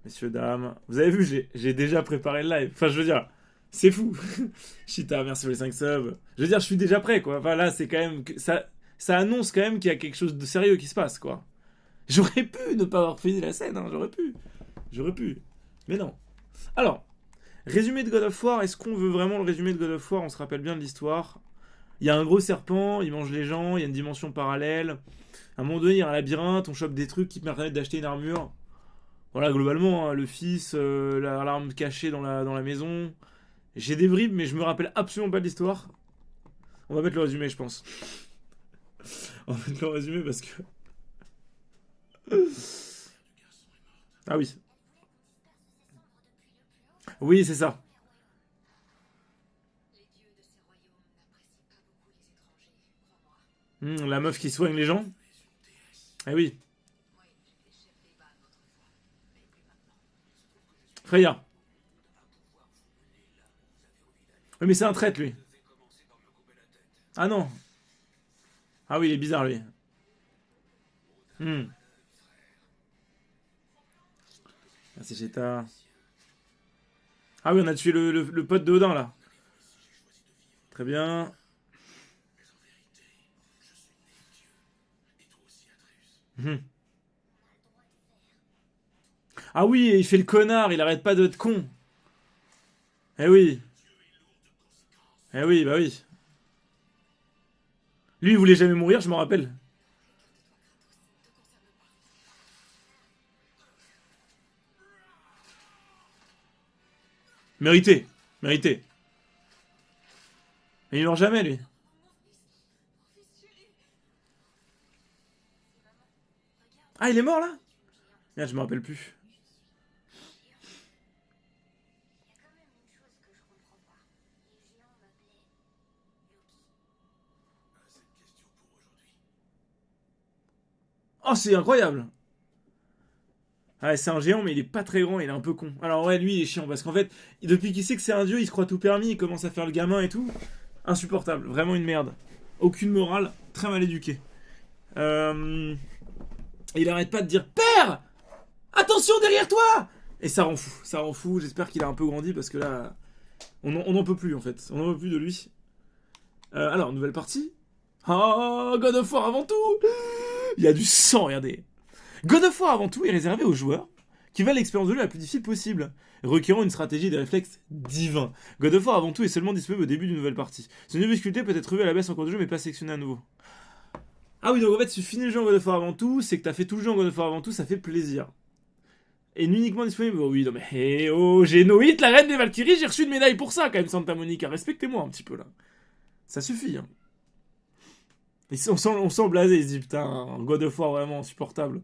Messieurs, dames, vous avez vu, j'ai déjà préparé le live. Enfin, je veux dire, c'est fou. Chita, merci pour les 5 subs. Je veux dire, je suis déjà prêt, quoi. Enfin, là, c'est quand même. Ça annonce quand même qu'il y a quelque chose de sérieux qui se passe, quoi. J'aurais pu ne pas avoir fini la scène, hein, j'aurais pu. J'aurais pu. Mais non. Alors, résumé de God of War, est-ce qu'on veut vraiment le résumé de God of War? On se rappelle bien de l'histoire. Il y a un gros serpent, il mange les gens, il y a une dimension parallèle. À un moment donné, il y a un labyrinthe, on chope des trucs qui permettent d'acheter une armure. Voilà, globalement, hein, le fils, l'arme cachée dans la maison. J'ai des bribes, mais je me rappelle absolument pas de l'histoire. On va mettre le résumé, je pense. On va mettre le résumé parce que. Ah oui. Oui, c'est ça. La meuf qui soigne les gens. Ah oui. Freya. Oui, mais c'est un traître, lui. Ah non. Ah oui, il est bizarre, lui. Hmm. Merci, Jetta. Ah oui, on a tué le pote de Odin, là. Très bien. Hmm. Ah oui, il fait le connard, il arrête pas d'être con. Eh oui. Eh oui, bah oui. Lui, il voulait jamais mourir, je m'en rappelle. Mérité. Mérité. Mais il meurt jamais, lui. Ah, il est mort, là? Merde, je me rappelle plus. Oh, c'est incroyable. Ah, ouais, c'est un géant, mais il est pas très grand, il est un peu con. Alors ouais, lui, il est chiant, parce qu'en fait, depuis qu'il sait que c'est un dieu, il se croit tout permis, il commence à faire le gamin et tout. Insupportable, vraiment une merde. Aucune morale, très mal éduqué. Il arrête pas de dire Père, attention derrière toi. Et ça rend fou. J'espère qu'il a un peu grandi, parce que là, on n'en peut plus, en fait. On n'en peut plus de lui. Alors, nouvelle partie. Oh, God of War avant tout. Il y a du sang, regardez. God of War avant tout est réservé aux joueurs qui veulent l'expérience de jeu la plus difficile possible, requérant une stratégie et des réflexes divins. God of War avant tout est seulement disponible au début d'une nouvelle partie. Ce niveau difficulté peut être revu à la baisse en cours de jeu mais pas sélectionné à nouveau. Ah oui, donc en fait, si tu finis le jeu en God of War avant tout, c'est que t'as fait tout le jeu en God of War avant tout, ça fait plaisir. Et uniquement disponible. Oh oui, non mais. Hey, oh, j'ai Noït, la reine des Valkyries, j'ai reçu une médaille pour ça quand même, Santa Monica. Respectez-moi un petit peu là. Ça suffit, hein. Ici, on sent blasé, il se dit putain, God of War vraiment insupportable.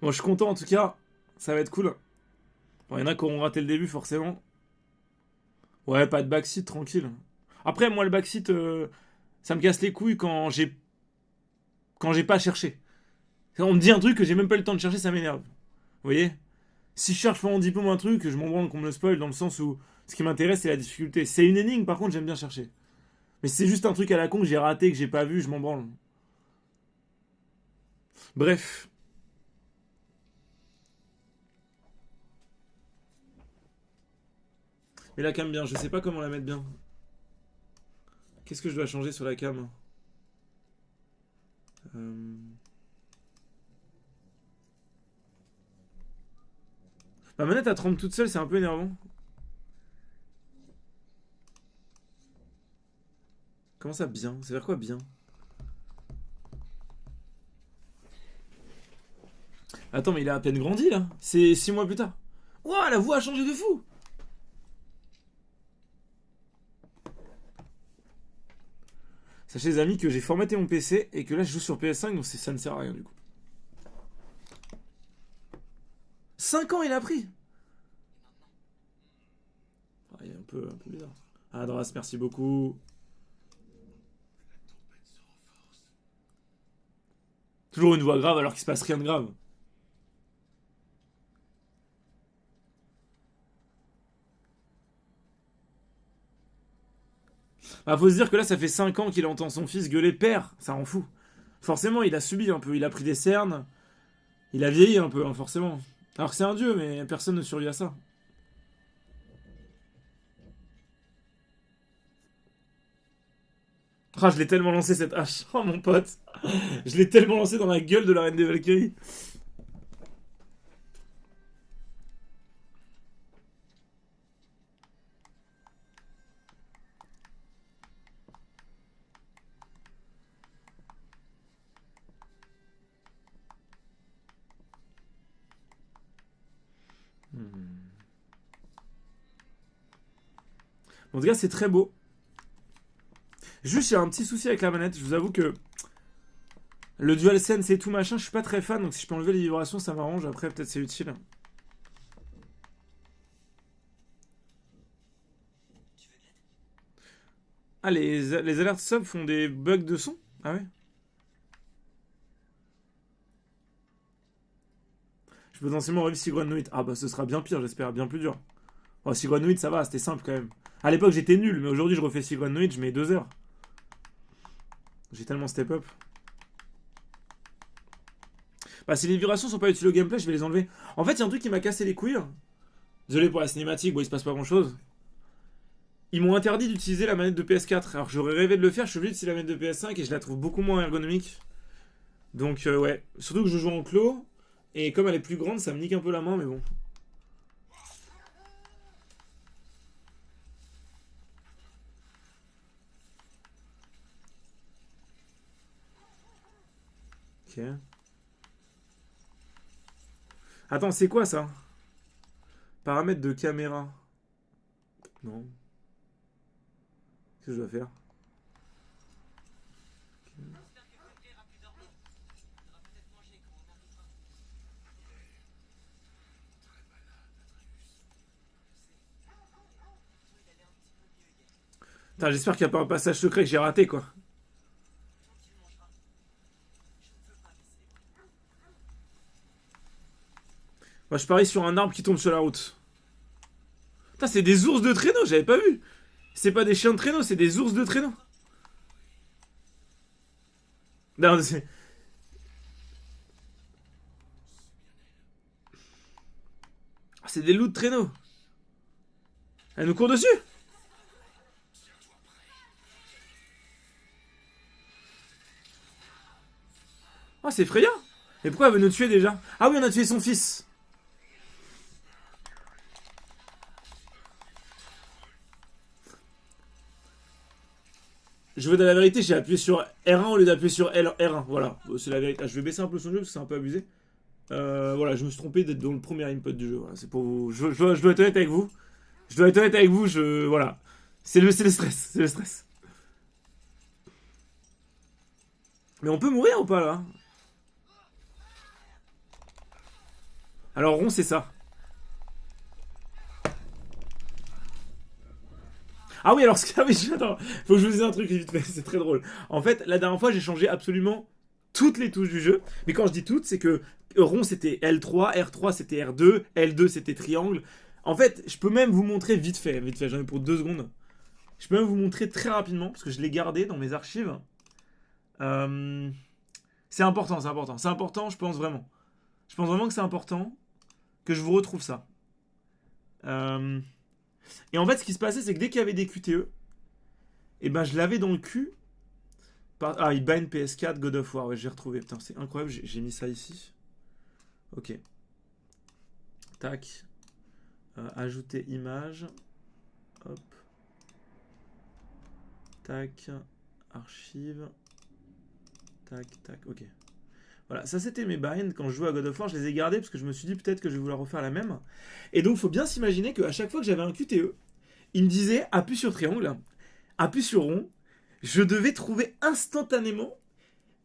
Bon, je suis content en tout cas, ça va être cool. Bon, il y en a qui auront raté le début forcément. Ouais, pas de backseat, tranquille. Après, moi, le backseat, ça me casse les couilles quand j'ai pas cherché. On me dit un truc que j'ai même pas eu le temps de chercher, ça m'énerve. Vous voyez? Si je cherche pas mon diplôme un truc, je m'en branle qu'on me le spoil dans le sens où ce qui m'intéresse c'est la difficulté. C'est une énigme, par contre, j'aime bien chercher. Mais si c'est juste un truc à la con que j'ai raté, que j'ai pas vu, je m'en branle. Bref. Mais la cam bien, je sais pas comment la mettre bien. Qu'est-ce que je dois changer sur la cam? euh... Ma manette à tremble toute seule, c'est un peu énervant. Comment ça bien? Ça veut dire quoi bien? Attends, mais il a à peine grandi là. C'est 6 mois plus tard. Ouah, la voix a changé de fou. Sachez les amis que j'ai formaté mon PC et que là je joue sur PS5 donc ça ne sert à rien du coup. 5 ans il a pris. Ah, il est un peu bizarre. Ah Dras, merci beaucoup. Toujours une voix grave alors qu'il se passe rien de grave. Bah, faut se dire que là, ça fait 5 ans qu'il entend son fils gueuler père, ça rend fou. Forcément, il a subi un peu, il a pris des cernes, il a vieilli un peu, hein, forcément. Alors que c'est un dieu, mais personne ne survit à ça. Ah, je l'ai tellement lancé cette hache. Oh mon pote. Je l'ai tellement lancé dans la gueule de la reine des Valkyries. En tout cas, c'est très beau. Juste, j'ai un petit souci avec la manette. Je vous avoue que le DualSense et tout machin, je suis pas très fan. Donc si je peux enlever les vibrations, ça m'arrange. Après, peut-être c'est utile. Ah, les alertes sub font des bugs de son? Ah ouais? Je peux potentiellement revivre Sigrun Ah bah ce sera bien pire, j'espère. Bien plus dur. Oh, Sigrun ça va, c'était simple quand même. À l'époque, j'étais nul. Mais aujourd'hui, je refais Sigrun je mets 2 heures. J'ai tellement step up. Bah, si les vibrations sont pas utiles au gameplay, je vais les enlever. En fait, il y a un truc qui m'a cassé les couilles. Désolé pour la cinématique, bon, il se passe pas grand chose. Ils m'ont interdit d'utiliser la manette de PS4. Alors que j'aurais rêvé de le faire, je suis obligé d'utiliser la manette de PS5 et je la trouve beaucoup moins ergonomique. Donc, ouais. Surtout que je joue en clos. Et comme elle est plus grande, ça me nique un peu la main, mais bon. Ok. Attends, c'est quoi ça? Paramètres de caméra. Non. Qu'est-ce que je dois faire? Putain, j'espère qu'il n'y a pas un passage secret que j'ai raté, quoi. Moi, je parie sur un arbre qui tombe sur la route. Putain, c'est des ours de traîneau, j'avais pas vu. C'est pas des chiens de traîneau, c'est des ours de traîneau. Non, c'est... C'est des loups de traîneau. Elle nous court dessus. Ah, c'est Freya. Mais pourquoi elle veut nous tuer déjà? Ah oui, on a tué son fils. Je veux de la vérité, j'ai appuyé sur R1 au lieu d'appuyer sur R1. Voilà, c'est la vérité. Ah, je vais baisser un peu son jeu parce que c'est un peu abusé. Voilà, je me suis trompé d'être dans le premier input du jeu. Voilà, c'est pour vous. Je dois être honnête avec vous. Je dois être honnête avec vous. Voilà. C'est le stress. C'est le stress. Mais on peut mourir ou pas là? Alors, rond, c'est ça. Ah oui, alors, ah oui, attends, faut que je vous dise un truc vite fait, c'est très drôle. En fait, la dernière fois, j'ai changé absolument toutes les touches du jeu. Mais quand je dis toutes, c'est que rond c'était L3, R3 c'était R2, L2 c'était triangle. En fait, je peux même vous montrer vite fait, j'en ai pour 2 secondes. Je peux même vous montrer très rapidement, parce que je l'ai gardé dans mes archives. Euh, C'est important, c'est important. C'est important, je pense vraiment. Je pense vraiment que c'est important que je vous retrouve ça. Euh, Et en fait, ce qui se passait, c'est que dès qu'il y avait des QTE, et ben je l'avais dans le cul. Ah, il ban PS4, God of War. Ouais, j'ai retrouvé. Putain, c'est incroyable. J'ai mis ça ici. Ok. Tac. Ajouter image. Hop. Tac. Archive. Tac, tac. Ok. Voilà, ça c'était mes binds. Quand je jouais à God of War, je les ai gardés parce que je me suis dit peut-être que je vais vouloir refaire la même. Et donc, il faut bien s'imaginer qu'à chaque fois que j'avais un QTE, il me disait appuie sur triangle, appuie sur rond. Je devais trouver instantanément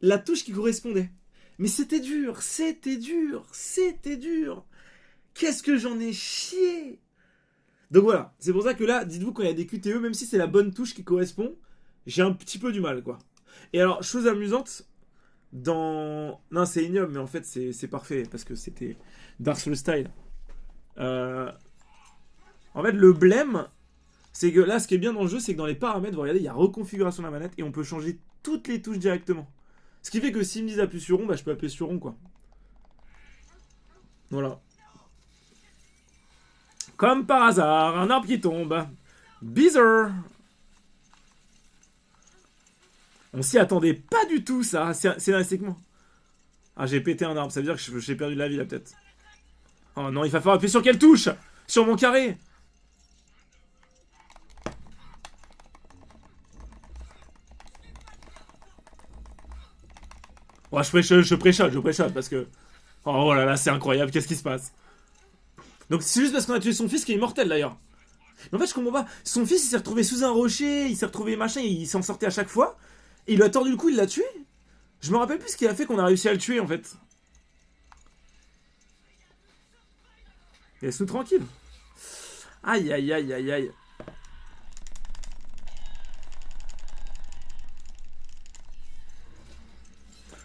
la touche qui correspondait. Mais c'était dur, c'était dur, c'était dur. Qu'est-ce que j'en ai chié. Donc voilà, c'est pour ça que là, dites-vous quand il y a des QTE, même si c'est la bonne touche qui correspond, j'ai un petit peu du mal, quoi. Et alors, chose amusante, dans... Non, c'est ignoble, mais en fait, c'est parfait, parce que c'était Dark Souls style. En fait, le blême, C'est que là, ce qui est bien dans le jeu, c'est que dans les paramètres, vous regardez, il y a reconfiguration de la manette et on peut changer toutes les touches directement. Ce qui fait que s'ils me disent appuyer sur rond, bah je peux appuyer sur rond, quoi. Voilà. Comme par hasard, un arbre qui tombe. Bizarre. On s'y attendait pas du tout, ça. C'est l'insectement. Ah, j'ai pété un arbre. Ça veut dire que j'ai perdu de la vie, là, peut-être. Oh non, il va falloir appuyer sur quelle touche? Sur mon carré. Oh, je préchote, parce que... Oh là là, c'est incroyable, qu'est-ce qui se passe? Donc c'est juste parce qu'on a tué son fils qui est immortel, d'ailleurs. Mais en fait, je comprends pas. Son fils, il s'est retrouvé sous un rocher, il s'est retrouvé machin, il s'en sortait à chaque fois. Et il lui a tordu le cou, il l'a tué. Je me rappelle plus ce qui a fait qu'on a réussi à le tuer, en fait. Laisse-nous tranquille. Aïe, aïe, aïe, aïe, aïe.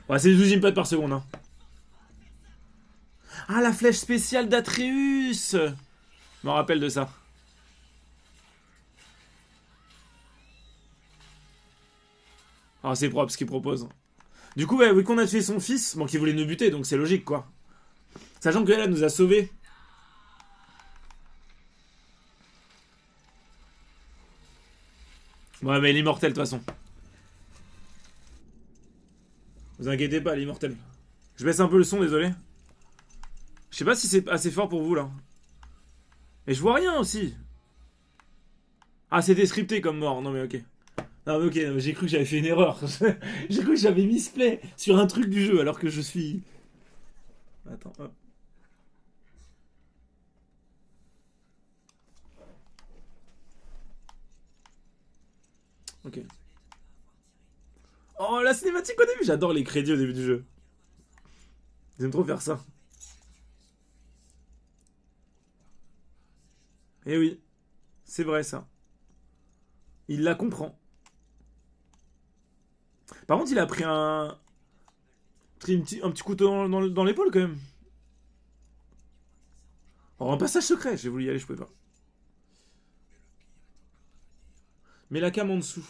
Ouais, c'est 12 inputs par seconde, hein. Ah, la flèche spéciale d'Atreus. Je me rappelle de ça. Ah, c'est propre ce qu'il propose. Du coup, ouais, vu qu'on a tué son fils, bon, qui voulait nous buter, donc c'est logique, quoi. Sachant que elle nous a sauvés. Ouais, mais il est immortel, de toute façon. Vous inquiétez pas, il est immortel. Je baisse un peu le son, désolé. Je sais pas si c'est assez fort pour vous, là. Et je vois rien, aussi. Ah, c'était scripté comme mort. Non, mais ok. Non, mais ok, j'ai cru que j'avais fait une erreur. J'ai cru que j'avais misplay sur un truc du jeu, alors que je suis... Attends, hop. Ok. Oh, la cinématique au début. J'adore les crédits au début du jeu. Ils aiment trop faire ça. Eh oui, c'est vrai ça. Il la comprend. Par contre, il a pris un petit couteau dans l'épaule quand même. Oh, un passage secret, j'ai voulu y aller, je pouvais pas. Mets la cam en dessous.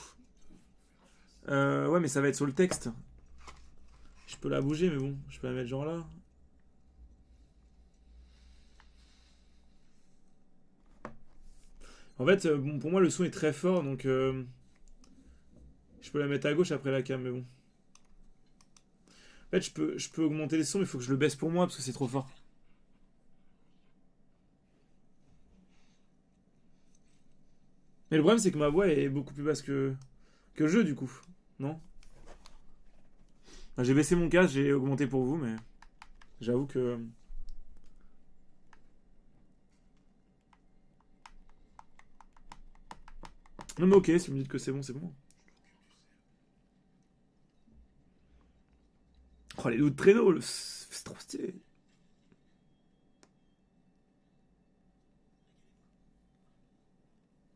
Ouais, mais ça va être sur le texte. Je peux la bouger, mais bon, je peux la mettre genre là. En fait, bon, pour moi, le son est très fort, donc je peux la mettre à gauche après la cam, mais bon. En fait, je peux augmenter les sons, mais il faut que je le baisse pour moi parce que c'est trop fort. Mais le problème, c'est que ma voix est beaucoup plus basse que le jeu, du coup. Non? Enfin, j'ai baissé mon casque, j'ai augmenté pour vous, mais j'avoue que... Non, mais ok, si vous me dites que c'est bon, c'est bon. Oh, les loups de traîneau, c'est trop stylé.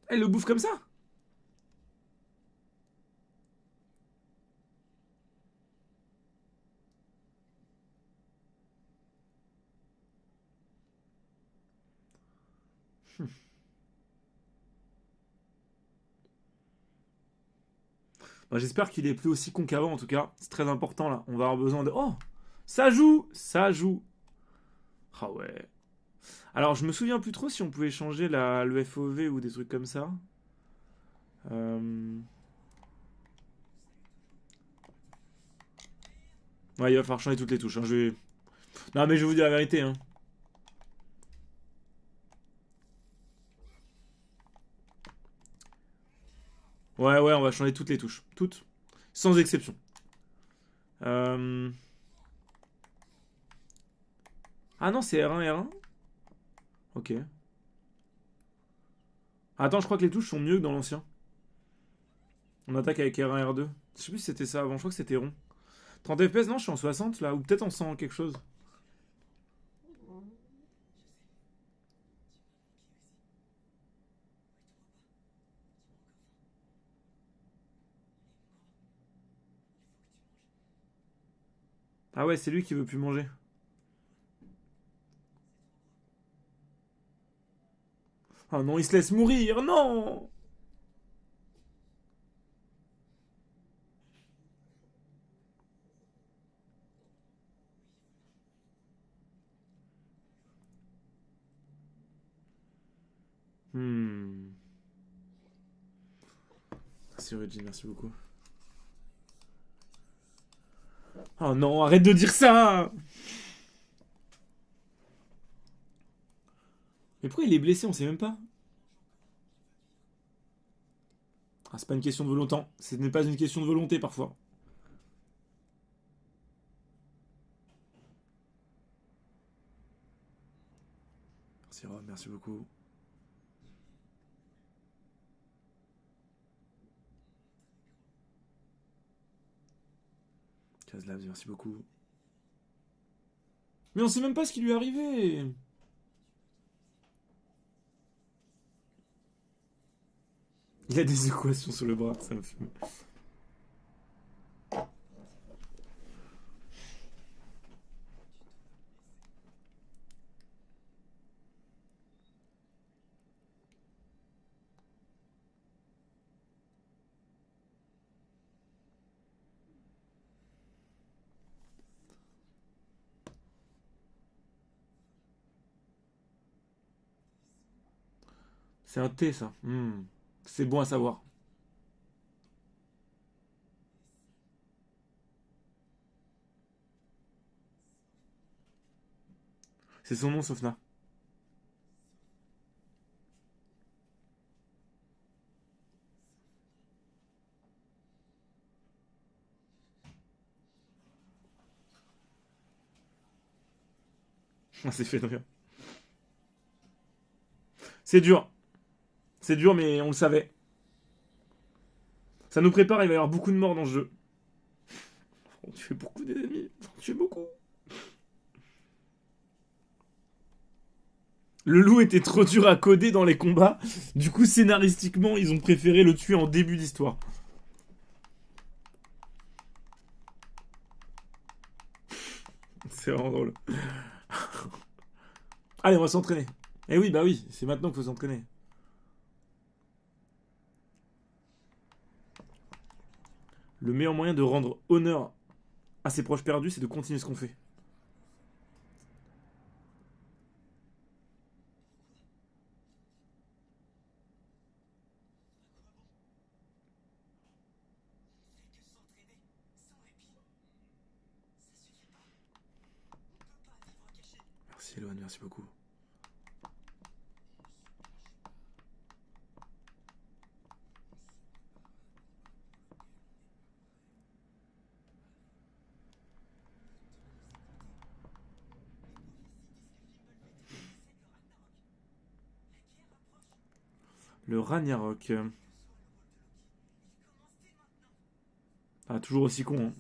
Elle le bouffe comme ça? Bah, j'espère qu'il est plus aussi con qu'avant, en tout cas. C'est très important, là. On va avoir besoin de... Oh! Ça joue! Ça joue! Ah ouais. Alors, je me souviens plus trop si on pouvait changer le FOV ou des trucs comme ça. Euh... Ouais, il va falloir changer toutes les touches, hein. Non, mais je vais vous dire la vérité, hein. Ouais, ouais, on va changer toutes les touches. Toutes. Sans exception. Euh... Ah non, c'est R1, R1? Ok. Attends, je crois que les touches sont mieux que dans l'ancien. On attaque avec R1, R2. Je sais plus si c'était ça avant, je crois que c'était rond. 30 FPS, non, je suis en 60 là, ou peut-être en 100 quelque chose. Ah ouais, c'est lui qui veut plus manger. Ah non, il se laisse mourir, non! Hmm. Merci Reggie, merci beaucoup. Oh non, arrête de dire ça! Mais pourquoi il est blessé, on sait même pas. Ah, c'est pas une question de volonté. Ce n'est pas une question de volonté parfois. Merci Rob, merci beaucoup. Kazlabs, merci beaucoup. Mais on sait même pas ce qui lui est arrivé. Il a des équations sur le bras, ça me fume. C'est un thé, ça. C'est bon à savoir. C'est son nom, Sofna. C'est fait de rien. C'est dur. C'est dur, mais on le savait. Ça nous prépare, il va y avoir beaucoup de morts dans le jeu. On tue beaucoup d'ennemis. On tue beaucoup. Le loup était trop dur à coder dans les combats. Du coup, scénaristiquement, ils ont préféré le tuer en début d'histoire. C'est vraiment drôle. Allez, on va s'entraîner. Eh oui, bah oui, c'est maintenant qu'il faut s'entraîner. Le meilleur moyen de rendre honneur à ses proches perdus, c'est de continuer ce qu'on fait. Merci Eloane, merci beaucoup. Le Ragnarok. Ah, toujours aussi con. Hein.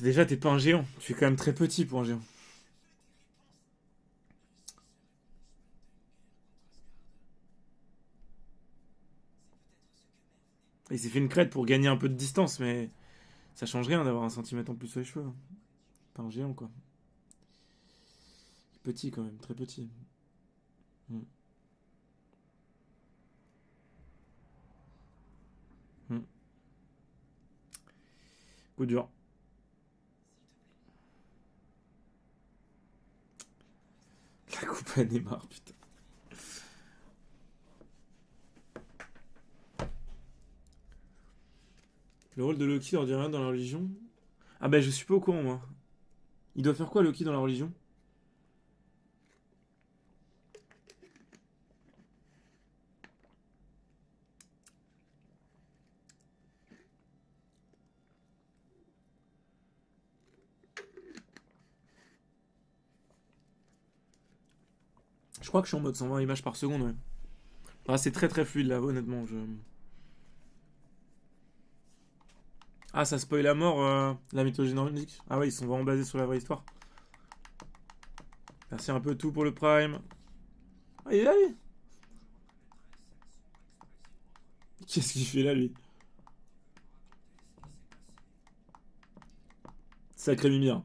Déjà, t'es pas un géant. Tu es quand même très petit pour un géant. Il s'est fait une crête pour gagner un peu de distance, mais ça change rien d'avoir un centimètre en plus sur les cheveux. Hein. Pas un géant, quoi. Petit quand même, très petit. Hmm. Hmm. Coup dur. La coupe à Neymar, putain. Le rôle de Loki leur dit rien dans la religion. Ah bah je suis pas au courant moi. Il doit faire quoi Loki dans la religion? Je crois que je suis en mode 120 images par seconde, ouais. Ah, c'est très très fluide là, honnêtement. Ah, ça spoil la mort, la mythologie nordique. Ah ouais, ils sont vraiment basés sur la vraie histoire. Merci un peu tout pour le Prime. Ah, il est là, lui. Qu'est-ce qu'il fait là, lui? Sacré Mimir.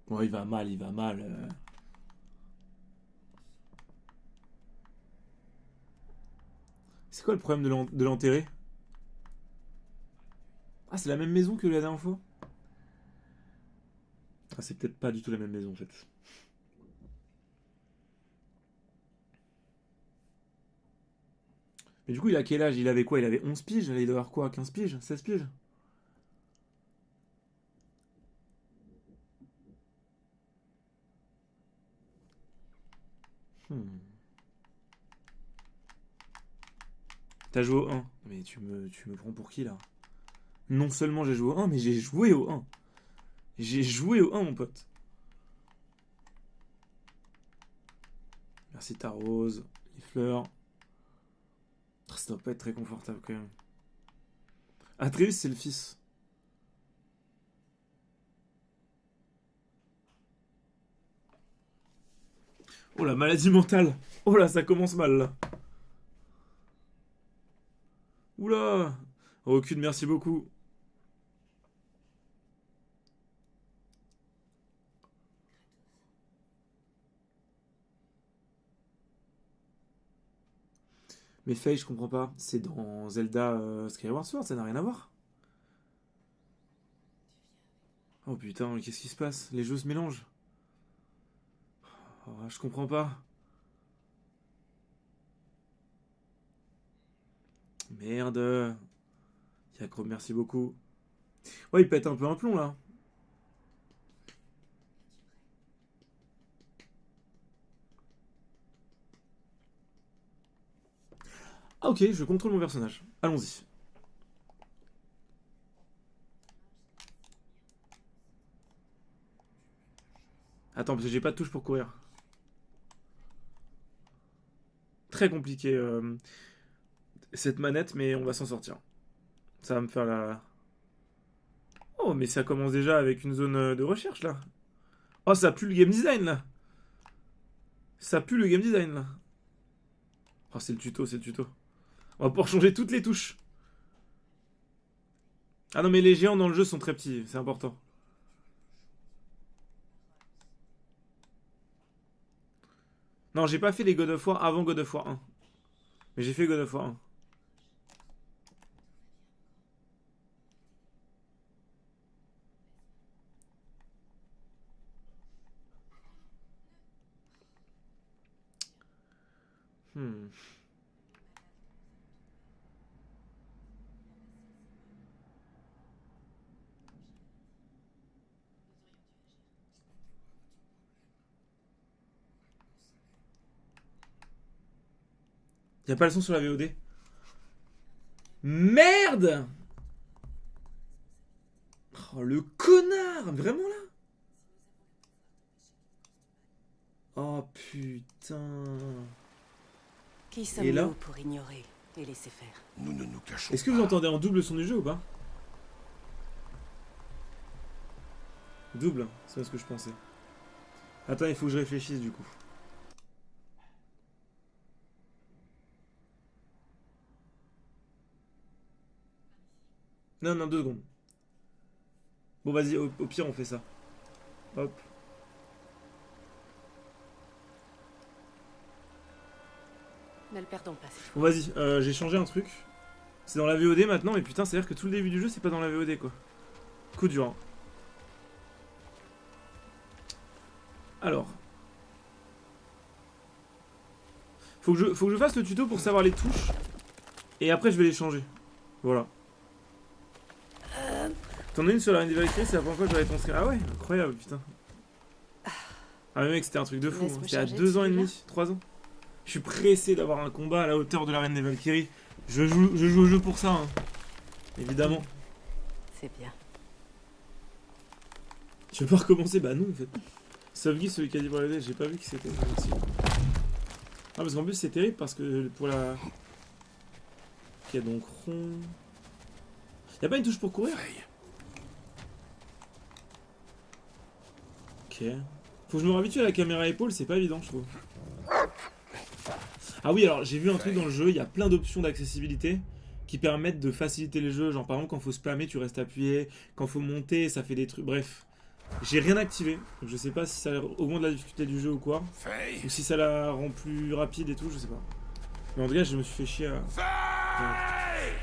Bon, il va mal, il va mal. C'est quoi le problème de l'enterrer? Ah, c'est la même maison que la dernière fois? Ah, c'est peut-être pas du tout la même maison en fait. Mais du coup, il a quel âge? Il avait quoi? Il avait 11 piges? Il doit avoir quoi? 15 piges? 16 piges? Hmm. T'as joué au 1. Mais tu me prends pour qui là? Non seulement j'ai joué au 1, mais j'ai joué au 1. J'ai joué au 1, mon pote. Merci ta rose, les fleurs. Ça doit pas être très confortable quand même. Atreus, c'est le fils. Oh la maladie mentale. Oh là, ça commence mal là. Oula. Recule, merci beaucoup. Mais Faye, je comprends pas. C'est dans Zelda Skyward Sword, ça n'a rien à voir. Oh putain, qu'est-ce qui se passe? Les jeux se mélangent. Oh, je comprends pas. Merde. Yakro, merci beaucoup. Ouais, il pète un peu un plomb là. Ah ok, je contrôle mon personnage. Allons-y. Attends, parce que j'ai pas de touche pour courir. Très compliqué cette manette, mais on va s'en sortir. Ça va me faire la... Oh, mais ça commence déjà avec une zone de recherche là. Oh, ça pue le game design là. Ça pue le game design là. Oh, c'est le tuto, c'est le tuto. On va pouvoir changer toutes les touches. Ah non, mais les géants dans le jeu sont très petits, c'est important. Non, j'ai pas fait les God of War avant God of War 1. Mais j'ai fait God of War 1. Hmm. Y a pas le son sur la VOD? Merde! Oh, le connard! Vraiment là? Oh putain. Qui Et là? sommes-nous pour ignorer et laisser faire? Nous ne nous cachons Est-ce que vous entendez en double le son du jeu ou pas? Double, c'est ce que je pensais. Attends, il faut que je réfléchisse du coup. Non, non, 2 secondes. Bon, vas-y, au pire, on fait ça. Hop. Ne le perdons pas cette Bon, fois. vas-y, j'ai changé un truc. C'est dans la VOD maintenant, mais putain, c'est-à-dire que tout le début du jeu, c'est pas dans la VOD quoi. Coup dur. Hein. Alors. Faut que je fasse le tuto pour savoir les touches. Et après, je vais les changer. Voilà. T'en as une sur la reine des Valkyries, c'est la première fois que je vais ton stream. Ah ouais, incroyable, putain. Ah mais mec, c'était un truc de fou. Hein. C'était à 2 ans et demi, 3 ans. Je suis pressé d'avoir un combat à la hauteur de la reine des Valkyries. Je joue au jeu pour ça, hein. Évidemment. C'est bien. Tu veux pas recommencer? Bah non, en fait. Sauveguy, celui qui a dit pour la j'ai pas vu qui c'était. Merci. Ah, parce qu'en plus, c'est terrible parce que pour la. Ok, donc rond. Y'a pas une touche pour courir? Ok. Faut que je me réhabitue à la caméra épaule, c'est pas évident, je trouve. Ah oui, alors j'ai vu un truc dans le jeu, il y a plein d'options d'accessibilité qui permettent de faciliter les jeux. Genre par exemple, quand faut spammer, tu restes appuyé. Quand faut monter, ça fait des trucs. Bref. J'ai rien activé, donc je sais pas si ça augmente la difficulté du jeu ou quoi. Faye. Ou si ça la rend plus rapide et tout, je sais pas. Mais en tout cas, je me suis fait chier à... Faye.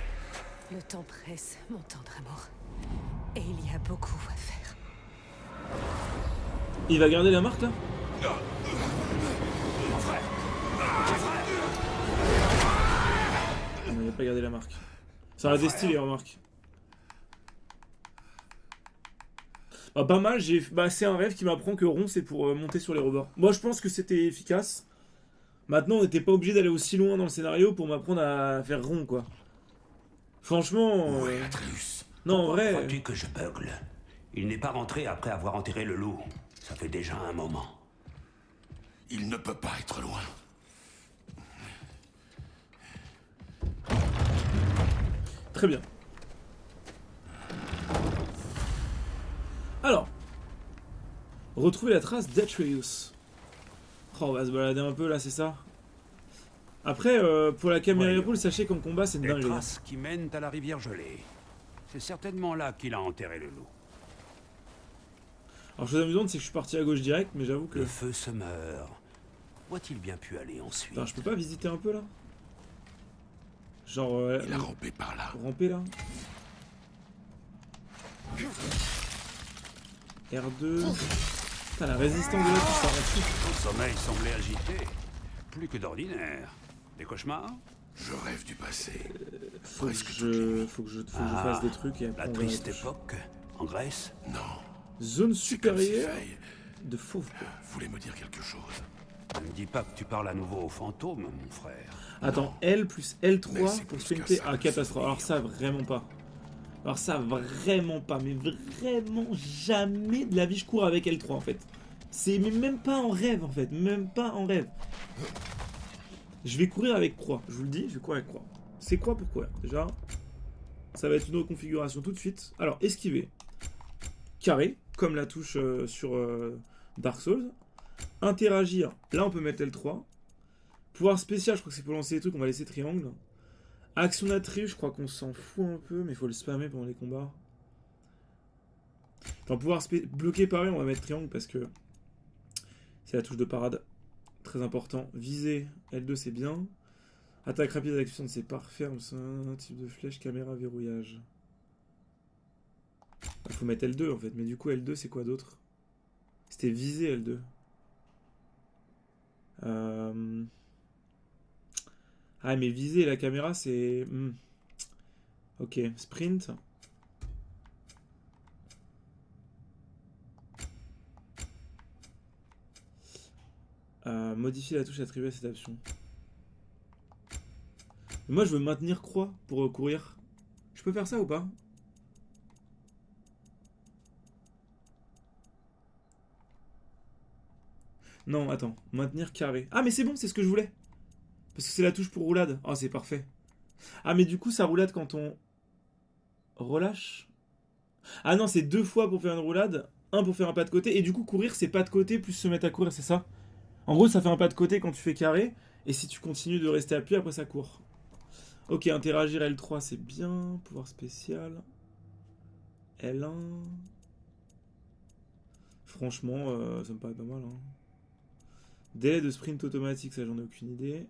Le temps presse, mon tendre amour. Et il y a beaucoup à faire. Il va garder la marque là? Non, il va pas garder la marque. Ça aurait été stylé, remarque. Bah, pas mal, c'est un rêve qui m'apprend que rond c'est pour monter sur les rebords. Moi je pense que c'était efficace. Maintenant on n'était pas obligé d'aller aussi loin dans le scénario pour m'apprendre à faire rond quoi. Franchement... Où est Atreus? Non en Pourquoi vrai... crois-tu que je bugle? Il n'est pas rentré après avoir enterré le loup. Ça fait déjà un moment. Il ne peut pas être loin. Très bien. Alors, retrouver la trace d'Atreus. Oh, on va se balader un peu là, c'est ça. Après, pour la caméra poule, sachez qu'en combat, c'est une Les dinguerie. traces qui mènent à la rivière gelée. C'est certainement là qu'il a enterré le loup. Alors, chose amusante, c'est que je suis parti à gauche direct, mais j'avoue que... Le feu se meurt. Où a-t-il bien pu aller ensuite? Attends, je peux pas visiter un peu là? Genre... Il a rampé par là. ramper là? R2... Putain, la résistance de la touche, ça rend fou. Ton sommeil semblait agité. Plus que d'ordinaire. Des cauchemars? Je rêve du passé. Faut que Presque je fasse des trucs et après La on verra triste la touche. époque, en Grèce? Non. Zone C'est comme si supérieure Faye de fauve. voulait me dire quelque chose. Ne me dis pas que tu parles à nouveau aux fantômes, mon frère. Attends, L plus L3 Mais c'est pour plus qu'un sprinter. simple Ah, catastrophe. souvenir. Alors ça, vraiment pas. Alors ça, vraiment pas. Mais vraiment jamais de la vie je cours avec L3 en fait. C'est même pas en rêve en fait. Même pas en rêve. Je vais courir avec croix. Je vous le dis, je vais courir avec croix. C'est quoi pour courir? Déjà, ça va être une autre configuration tout de suite. Alors, esquiver. Carré, comme la touche sur Dark Souls. Interagir. Là, on peut mettre L3. Pouvoir spécial, je crois que c'est pour lancer les trucs. On va laisser triangle. Action d'Atreus, je crois qu'on s'en fout un peu, mais il faut le spammer pendant les combats. Enfin, pouvoir bloquer pareil, on va mettre triangle parce que c'est la touche de parade. Très important. Viser, L2 c'est bien. Attaque rapide d'action, c'est parfait. Un type de flèche, caméra, verrouillage. Il faut mettre L2 en fait, mais du coup L2 c'est quoi d'autre? C'était viser L2. Ah mais viser la caméra c'est... Ok, sprint. Modifier la touche attribuée à cette option. Mais moi je veux maintenir croix pour courir. Je peux faire ça ou pas? Non, attends. Maintenir carré. Ah mais c'est bon, c'est ce que je voulais. Parce que c'est la touche pour roulade. Oh c'est parfait. Ah mais du coup ça roulade quand on relâche. Ah non, c'est 2 fois pour faire une roulade. Un pour faire un pas de côté. Et du coup courir c'est pas de côté plus se mettre à courir, c'est ça? En gros ça fait un pas de côté quand tu fais carré. Et si tu continues de rester appuyé après ça court. Ok, interagir L3 c'est bien. Pouvoir spécial. L1. Franchement ça me paraît pas mal hein. Délai de sprint automatique, ça j'en ai aucune idée.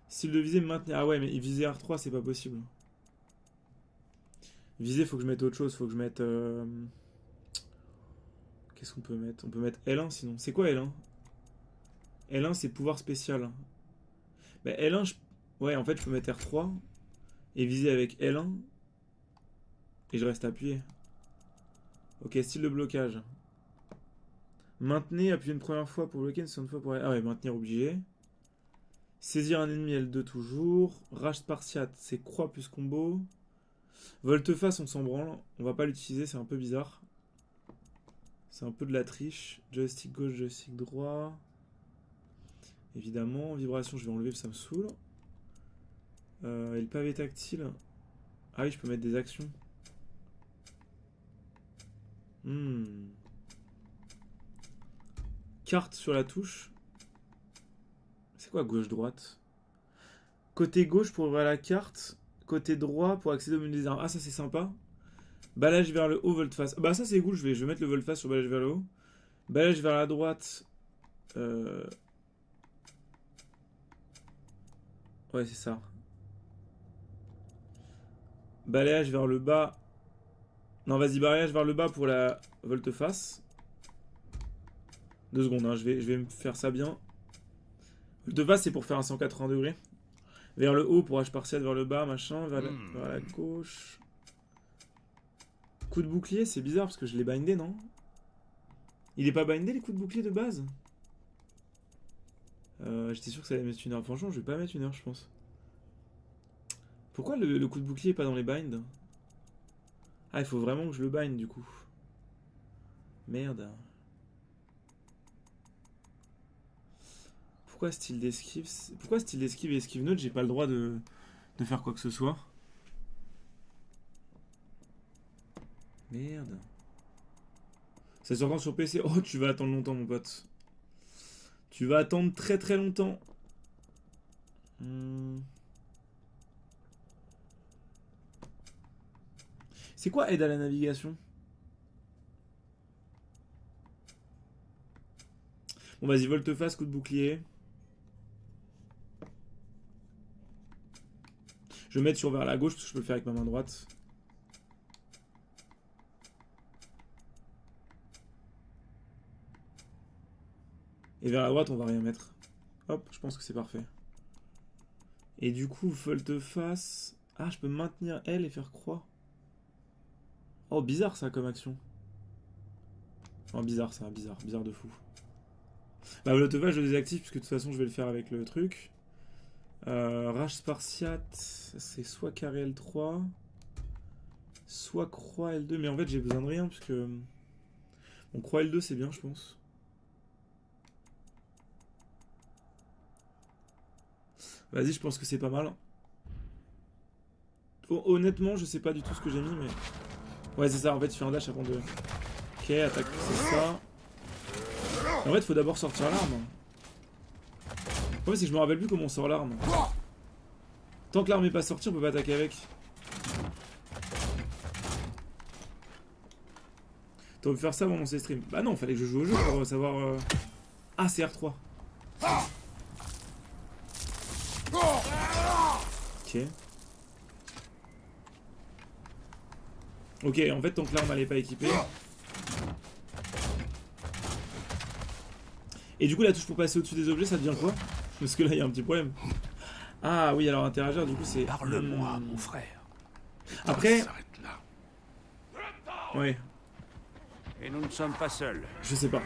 Style de visée maintenir. Ah ouais, mais viser R3 c'est pas possible. Viser, faut que je mette autre chose. Faut que je mette. Qu'est-ce qu'on peut mettre? On peut mettre L1 sinon. C'est quoi L1? L1 c'est pouvoir spécial. Bah L1, ouais, en fait je peux mettre R3 et viser avec L1 et je reste appuyé. Ok, style de blocage. Maintenez, appuyez une première fois pour bloquer, une seconde fois pour... Ah ouais, maintenir obligé. Saisir un ennemi L2 toujours. Rage spartiate, c'est croix plus combo. Volte-face, on s'en branle. On va pas l'utiliser, c'est un peu bizarre. C'est un peu de la triche. Joystick gauche, joystick droit. Évidemment, vibration, je vais enlever, ça me saoule. Et le pavé tactile. Ah oui, je peux mettre des actions. Carte sur la touche. C'est quoi gauche-droite? Côté gauche pour ouvrir la carte. Côté droit pour accéder au menu des armes. Ah ça c'est sympa. Balayage vers le haut, volte-face. Bah ça c'est cool, je vais mettre le volte-face sur balayage vers le haut. Balayage vers la droite. Ouais, c'est ça. Balayage vers le bas. Non, vas-y, balayage vers le bas pour la volte-face. 2 secondes, hein, je vais me faire ça bien. Volte-face, c'est pour faire un 180 degrés. Vers le haut pour H partiel, vers le bas, machin. Vers la gauche. Coup de bouclier, c'est bizarre parce que je l'ai bindé, non? Il est pas bindé, les coups de bouclier de base? J'étais sûr que ça allait mettre 1 heure. Franchement, je vais pas mettre 1 heure, je pense. Pourquoi le coup de bouclier est pas dans les binds? Ah, il faut vraiment que je le bind, du coup. Merde. Pourquoi style d'esquive? Pourquoi style d'esquive et esquive note, j'ai pas le droit de faire quoi que ce soit? Merde. Ça sort quand sur PC? Oh, tu vas attendre longtemps, mon pote. Tu vas attendre très très longtemps. C'est quoi aide à la navigation? Bon, vas-y, volte-face, coup de bouclier. Je vais mettre sur vers la gauche parce que je peux le faire avec ma main droite. Et vers la droite, on va rien mettre. Hop, je pense que c'est parfait. Et du coup, volte-face. Ah, je peux maintenir L et faire croix. Oh, bizarre ça comme action. Oh, bizarre ça, bizarre de fou. Bah, volte-face, je le désactive puisque de toute façon, je vais le faire avec le truc. Rage spartiate, c'est soit carré L3, soit croix L2. Mais en fait, j'ai besoin de rien puisque. Bon, croix L2, c'est bien, je pense. Vas-y, je pense que c'est pas mal. Honnêtement, je sais pas du tout ce que j'ai mis, mais... Ouais, c'est ça, en fait, il fait un dash avant de... Ok, attaque, c'est ça. En fait, il faut d'abord sortir l'arme. Le problème, c'est que je me rappelle plus comment on sort l'arme. Tant que l'arme est pas sortie, on peut pas attaquer avec. T'aurais pu faire ça avant mon stream. Bah non, fallait que je joue au jeu pour savoir... Ah, c'est R3. Ok. Ok, en fait, tant que l'arme elle est pas équipée. Et du coup, la touche pour passer au-dessus des objets, ça devient quoi? Parce que là, il y a un petit problème. Ah oui, alors interagir, du coup, c'est... Parle-moi, mon frère. Après... S'arrête là. Ouais, Et nous ne sommes pas seuls. je sais pas.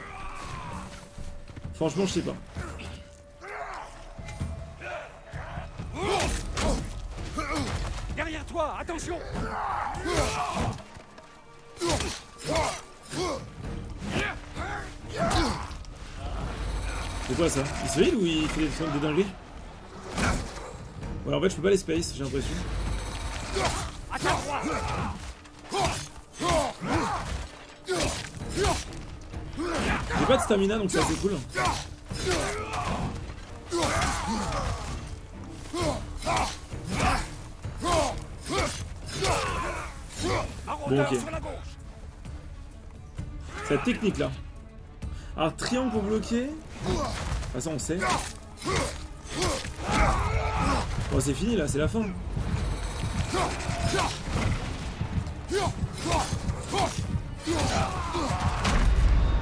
Franchement, je sais pas. Derrière toi, attention! C'est quoi ça? Il se heal ou il fait des dingueries? Ouais, en fait, je peux pas les space, j'ai l'impression. J'ai pas de stamina, donc c'est assez cool. Bon, ok. Cette technique là. Un triangle pour bloquer. Ah, ça on sait. Bon, c'est fini là, c'est la fin.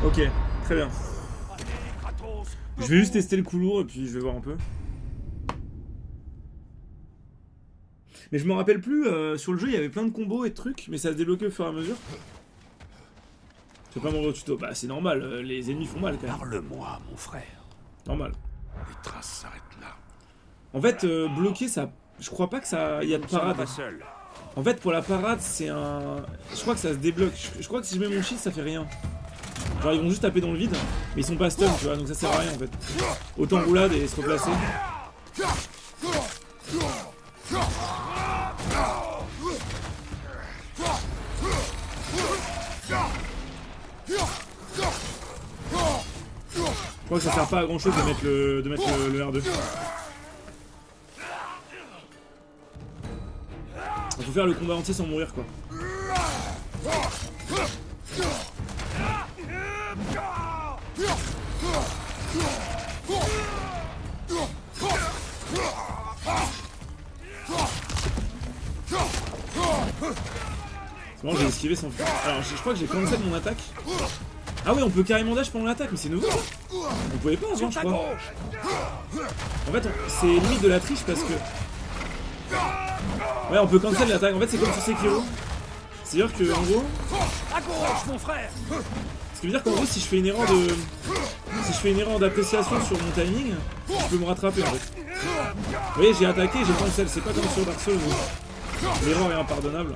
Ok, très bien. Je vais juste tester le coup lourd et puis je vais voir un peu. Mais je me rappelle plus, sur le jeu il y avait plein de combos et de trucs, mais ça se débloquait au fur et à mesure. Je vais pas m'envoyer au tuto. Bah c'est normal, les ennemis font mal quand même. Parle-moi, mon frère. Normal. Les traces s'arrêtent là. En fait, bloquer ça... Je crois pas que ça... Il y a de Nous ne sommes parade. pas seuls. En fait, pour la parade, c'est un... Je crois que ça se débloque. Je crois que si je mets mon shield, ça fait rien. Genre, ils vont juste taper dans le vide, mais ils sont pas stun, tu vois, donc ça sert à rien, en fait. Autant roulade et se replacer. Je crois que ça sert pas à grand chose de mettre le R2. Il faut faire le combat entier sans mourir, quoi. C'est bon, j'ai esquivé sans faire. Alors, je crois que j'ai cancel mon attaque. Ah oui, on peut carrément dash pendant l'attaque, mais c'est nouveau. On pouvait pas avant, je crois. En fait, c'est limite de la triche parce que... Ouais, on peut cancel l'attaque. En fait, c'est comme sur Sekiro. C'est-à-dire que, en gros... À gauche, mon frère. Ce qui veut dire qu'en gros, si je fais une erreur de... Si je fais une erreur d'appréciation sur mon timing, je peux me rattraper, en fait. Vous voyez, j'ai attaqué, j'ai cancel. C'est pas comme sur Dark Souls où l'erreur est impardonnable.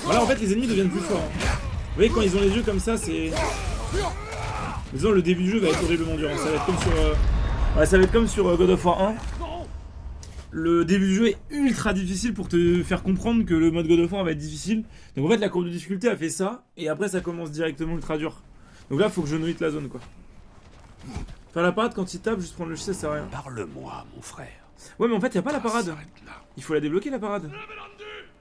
Voilà, en fait, les ennemis deviennent plus forts. Hein. Vous voyez, quand ils ont les yeux comme ça, c'est... Disons, le début du jeu va être horriblement dur. Hein. Ça va être comme sur... Ouais, ça va être comme sur God of War 1. Le début du jeu est ultra difficile pour te faire comprendre que le mode God of War va être difficile. Donc en fait, la courbe de difficulté a fait ça, et après ça commence directement ultra dur. Donc là, faut que je noite la zone, quoi. Faire la parade quand il tape, juste prendre le shit, ça sert à rien. Parle-moi, mon frère. Ouais, mais en fait, y a pas la parade. S'arrête là. Il faut la débloquer, la parade.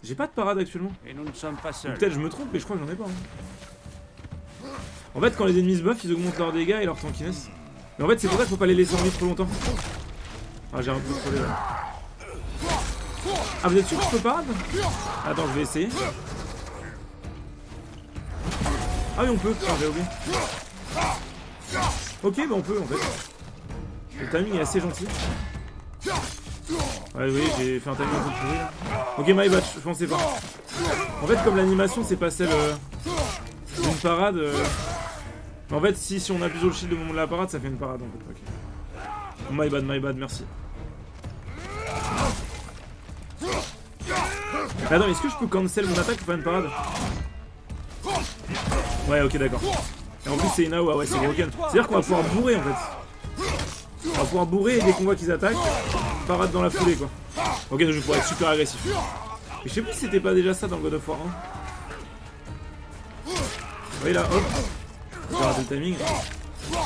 J'ai pas de parade actuellement. Et nous ne sommes pas Ou seuls. peut-être je me trompe, mais je crois que j'en ai pas. Hein. En fait, quand les ennemis se buffent, ils augmentent leurs dégâts et leur tankiness. Mais en fait, c'est pour ça qu'il faut pas les laisser en vie trop longtemps. Ah, j'ai un peu trollé là. Ah, vous êtes sûr que je peux parade? Attends, je vais essayer. Ah oui, on peut. Ah, j'ai oublié. Ok, bah on peut en fait. Le timing est assez gentil. Ouais, oui, j'ai fait un timing un peu pourri là. Ok, my bad, je pensais pas. En fait, comme l'animation c'est pas celle d'une parade. En fait, si on appuie sur le shield au moment de la parade, ça fait une parade en fait. Ok. My bad, merci. Mais attends, est-ce que je peux cancel mon attaque pour faire une parade? Ouais, ok, d'accord. Et en plus, c'est une AOA, ouais, c'est broken. C'est-à-dire qu'on va pouvoir bourrer en fait. On va pouvoir bourrer et dès qu'on voit qu'ils attaquent, parade dans la foulée quoi. Ok, donc je pourrais être super agressif. Mais je sais plus si c'était pas déjà ça dans le God of War 1. Vous voyez là, hop. J'ai raté le timing. Vous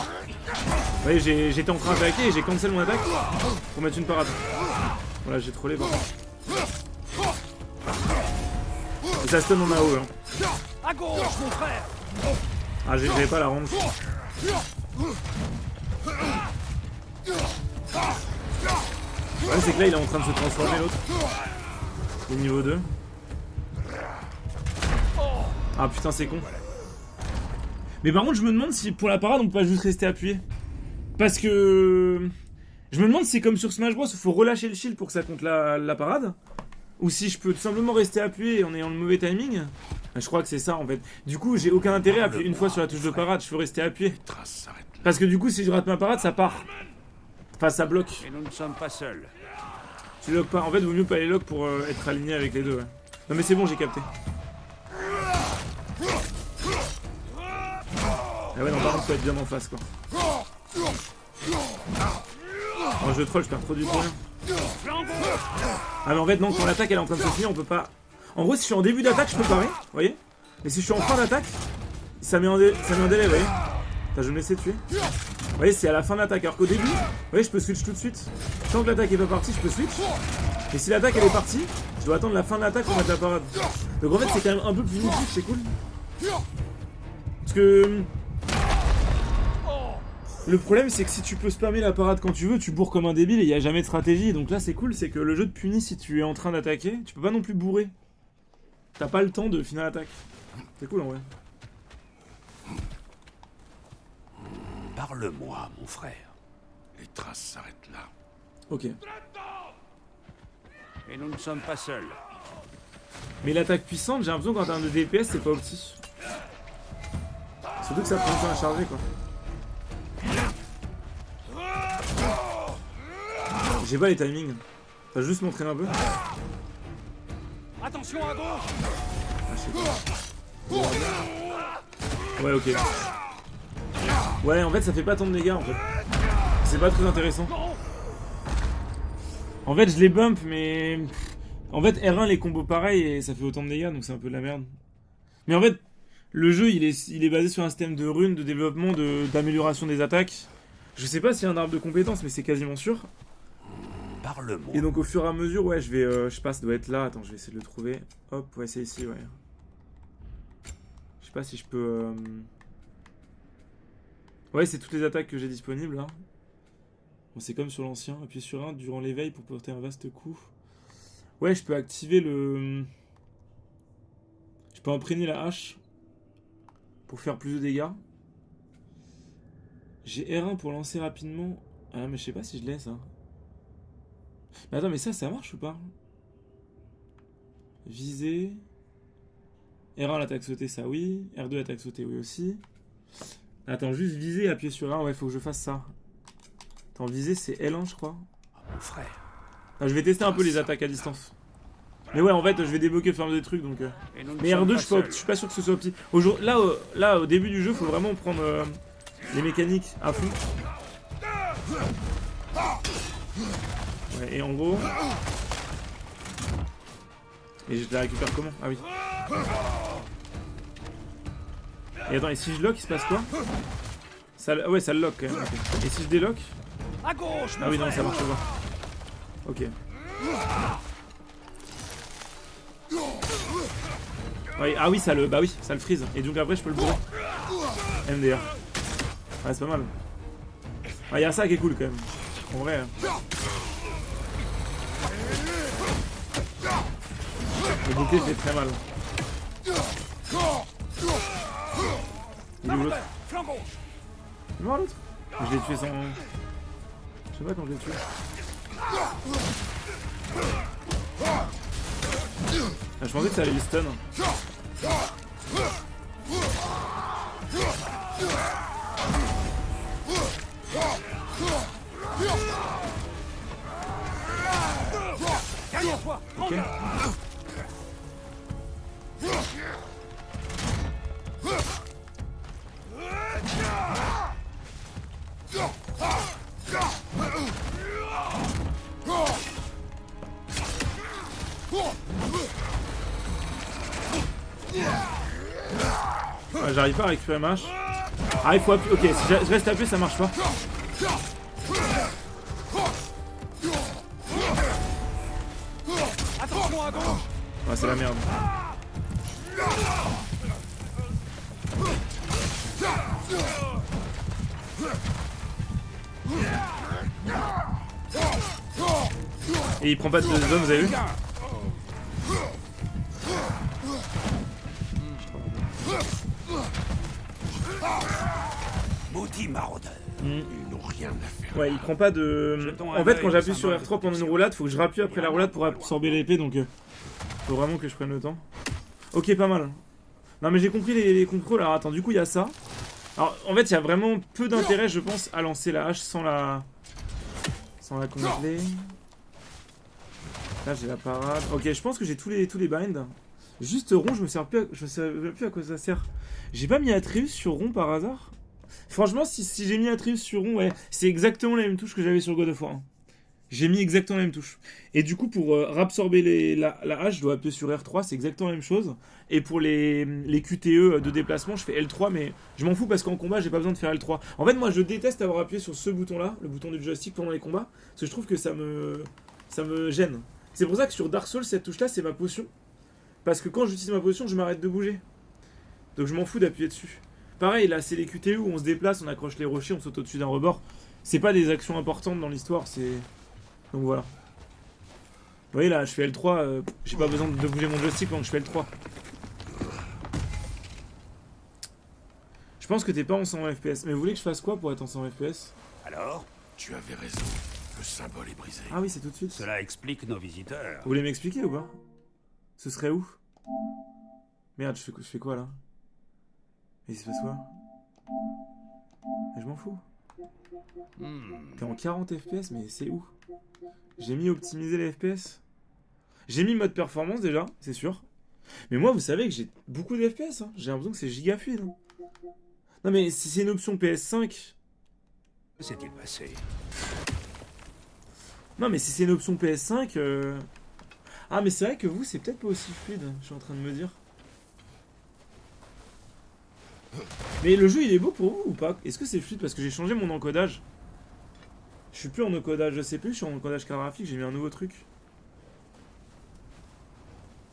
voyez, j'étais en train d'attaquer et j'ai cancel mon attaque pour mettre une parade. Voilà, j'ai trollé par contre. Et ça stun en AO hein. À gauche, mon frère. Ah, j'avais pas la range. Ouais, c'est que là il est en train de se transformer l'autre. Au niveau 2. Ah putain, c'est con. Mais par contre, je me demande si pour la parade on peut pas juste rester appuyé. Parce que. Je me demande si c'est comme sur Smash Bros. Il faut relâcher le shield pour que ça compte la parade. Ou si je peux tout simplement rester appuyé en ayant le mauvais timing. Je crois que c'est ça en fait. Du coup, j'ai aucun intérêt à appuyer une fois sur la touche de parade. Je veux rester appuyé. Les traces s'arrêtent là. Parce que du coup, si je rate ma parade, ça part. Enfin, ça bloque. Et nous ne sommes pas seuls. Tu lock pas. En fait, vaut mieux pas les lock pour être aligné avec les deux. Ouais. Non, mais c'est bon, j'ai capté. Ah ouais, non, par contre, faut être bien en face quoi. En jeu de troll, je perds trop du temps. Ah, mais en fait, non, quand l'attaque elle est en train de se finir, on peut pas. En gros, si je suis en début d'attaque, je peux parer, vous voyez. Mais si je suis en fin d'attaque, ça met un délai, vous voyez. Putain, je vais me laisser tuer. Vous voyez, c'est à la fin de l'attaque. Alors qu'au début, vous voyez, je peux switch tout de suite. Tant que l'attaque est pas partie, je peux switch. Et si l'attaque elle est partie, je dois attendre la fin de l'attaque pour mettre la parade. Donc en fait, c'est quand même un peu plus inutile, c'est cool. Parce que. Le problème, c'est que si tu peux spammer la parade quand tu veux, tu bourres comme un débile et il n'y a jamais de stratégie. Donc là, c'est cool, c'est que le jeu te punit si tu es en train d'attaquer. Tu peux pas non plus bourrer. T'as pas le temps de finir l'attaque. C'est cool en vrai. Parle-moi, mon frère. Les traces s'arrêtent là. Ok. Et nous ne sommes pas seuls. Mais l'attaque puissante, j'ai l'impression qu'en termes de DPS, c'est pas opti. Surtout que ça prend du temps à charger quoi. J'ai pas les timings. Ça va juste m'entraîner un peu. Attention à gauche. Ah, je sais pas. Ouais, ok. Ouais, en fait, ça fait pas tant de dégâts en fait. C'est pas très intéressant. En fait, je les bump, mais. En fait, R1, les combos pareils et ça fait autant de dégâts, donc c'est un peu de la merde. Mais en fait, le jeu, il est basé sur un système de runes, de développement, d'amélioration des attaques. Je sais pas s'il y a un arbre de compétences, mais c'est quasiment sûr. Parle-moi. Et donc au fur et à mesure, ouais, je vais, je sais pas, ça doit être là. Attends, je vais essayer de le trouver. Hop, ouais, c'est ici, ouais. pas si je peux... Ouais, c'est toutes les attaques que j'ai disponibles là. Bon, c'est comme sur l'ancien. Appuyer sur 1 durant l'éveil pour porter un vaste coup. Ouais, je peux activer le... Je peux imprégner la hache pour faire plus de dégâts. J'ai R1 pour lancer rapidement. Ah, mais je sais pas si je l'ai ça. Mais attends, mais ça marche ou pas? Viser. R1 l'attaque sautée, ça oui. R2 l'attaque sautée, oui aussi. Attends, juste viser et appuyer sur 1. Ouais, faut que je fasse ça. Attends, viser c'est L1, je crois. Mon frère. Ah, je vais tester un peu les attaques à distance. Mais ouais, en fait, je vais débloquer le des trucs donc. Mais R2, je suis pas sûr que ce soit petit. Là, au début du jeu, faut vraiment prendre les mécaniques à fond. Ouais, et en gros. Et je la récupère comment? Ah oui. Et attends, et si je lock, il se passe quoi? Ça, ouais, ça le lock quand même. Okay. Et si je délock? À gauche, ah oui, non, ça marche pas. Ok. Ouais, ah oui, ça le freeze. Et donc après, je peux le bourrer. MDR. Ouais, c'est pas mal. Ah, y a ça qui est cool quand même. En vrai. Le bouclier fait très mal. Il est où l'autre? Il est mort l'autre? Je l'ai tué sans... Je sais pas quand je l'ai tué. Ah, je pensais que ça allait lui stun. Ok. Ouais, j'arrive pas à récupérer ma hache. Ah, il faut appuyer. Ok, si je reste appuyé, ça marche pas. Ouais, c'est la merde. Et il prend pas de zone, vous avez vu? Maudit maraudeur. Ils n'ont rien à faire. Ouais, il prend pas de... En fait, quand j'appuie sur R3 pendant une roulade, faut que je rappuie après la roulade pour absorber l'épée, donc... faut vraiment que je prenne le temps. Ok, pas mal. Non, mais j'ai compris les contrôles. Alors, attends, du coup, il y a ça. Alors, en fait, il y a vraiment peu d'intérêt, je pense, à lancer la hache sans la... sans la congeler. Là, j'ai la parade. Ok, je pense que j'ai tous les binds. Juste rond, je me sais plus à quoi ça sert. J'ai pas mis Atreus sur rond par hasard? Franchement, si j'ai mis Atreus sur rond, ouais, c'est exactement la même touche que j'avais sur God of War 1. J'ai mis exactement la même touche. Et du coup, pour réabsorber la hache, je dois appuyer sur R3, c'est exactement la même chose. Et pour les QTE de déplacement, je fais L3, mais je m'en fous parce qu'en combat, j'ai pas besoin de faire L3. En fait, moi, je déteste avoir appuyé sur ce bouton-là, le bouton du joystick pendant les combats, parce que je trouve que ça me gêne. C'est pour ça que sur Dark Souls, cette touche-là, c'est ma potion. Parce que quand j'utilise ma potion, je m'arrête de bouger. Donc je m'en fous d'appuyer dessus. Pareil, là, c'est les QTE où on se déplace, on accroche les rochers, on saute au-dessus d'un rebord. C'est pas des actions importantes dans l'histoire, c'est... Donc voilà. Vous voyez là, je fais L3, j'ai pas besoin de bouger mon joystick quand je fais L3. Je pense que t'es pas en 100 FPS. Mais vous voulez que je fasse quoi pour être en 100 FPS? Alors? Tu avais raison. Le symbole est brisé. Ah oui, c'est tout de suite. Cela explique nos visiteurs. Vous voulez m'expliquer ou pas? Ce serait où? Merde, je fais quoi là? Et il se passe quoi? Mais je m'en fous. T'es en 40 FPS, mais c'est où? J'ai mis optimiser les FPS. J'ai mis mode performance déjà, c'est sûr. Mais moi, vous savez que j'ai beaucoup de FPS. Hein. J'ai l'impression que c'est giga fluide. Hein. Non mais si c'est une option PS5... Que s'est-il passé? Non mais si c'est une option PS5... Ah mais c'est vrai que vous, c'est peut-être pas aussi fluide, je suis en train de me dire. Mais le jeu, il est beau pour vous ou pas? Est-ce que c'est fluide parce que j'ai changé mon encodage? Je suis plus en encodage CPU, je suis en encodage carte graphique, j'ai mis un nouveau truc.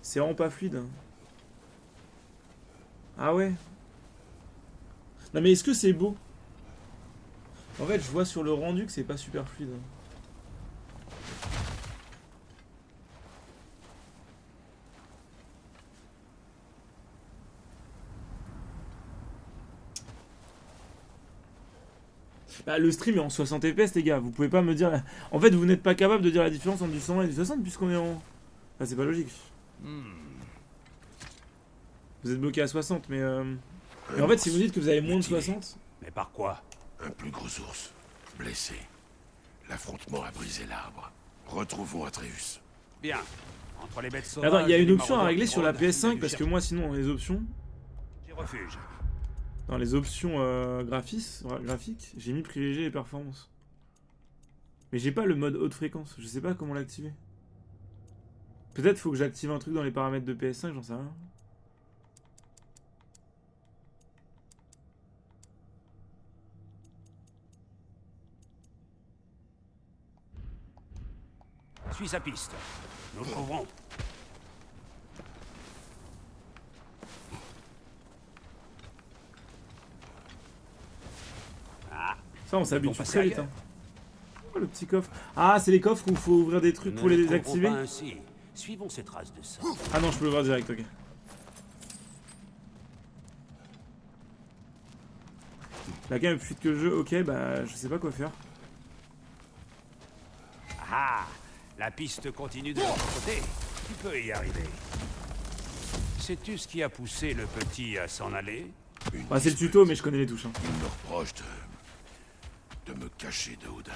C'est vraiment pas fluide. Ah ouais? Non mais est-ce que c'est beau? En fait, je vois sur le rendu que c'est pas super fluide. Bah, le stream est en 60 fps les gars, vous pouvez pas me dire... En fait vous n'êtes pas capable de dire la différence entre du 120 et du 60 puisqu'on est en... Enfin c'est pas logique. Vous êtes bloqué à 60 mais... Et en fait si vous dites que vous avez moins de 60... Mais par quoi? Un plus gros ours, blessé. L'affrontement a brisé l'arbre. Retrouvons Atreus. Bien. Entre les bêtes Mais sauvages... attends, il y a et une les option à maraudeurs régler du sur la Rhône, il a PS5 dû parce que chercher moi sinon dans les options... refuge. Dans les options graphiques, j'ai mis privilégier les performances. Mais j'ai pas le mode haute fréquence, je sais pas comment l'activer. Peut-être faut que j'active un truc dans les paramètres de PS5, j'en sais rien. Suis sa piste. Nous le trouverons. Ça on s'habitue passer très vite. ailleurs. Oh, le petit coffre. Ah c'est les coffres où il faut ouvrir des trucs Nous pour ne les trouverons désactiver. pas ainsi. Suivons ces traces de sang. Ah non je peux l'ouvrir direct, ok. La gamme est plus vite que le jeu, ok bah je sais pas quoi faire. Ah, la piste continue de l'autre côté. Tu peux y arriver. Sais-tu ce qui a poussé le petit à s'en aller? Bah c'est le tuto mais je connais les touches. Hein. Il me reproche de me cacher de Odin.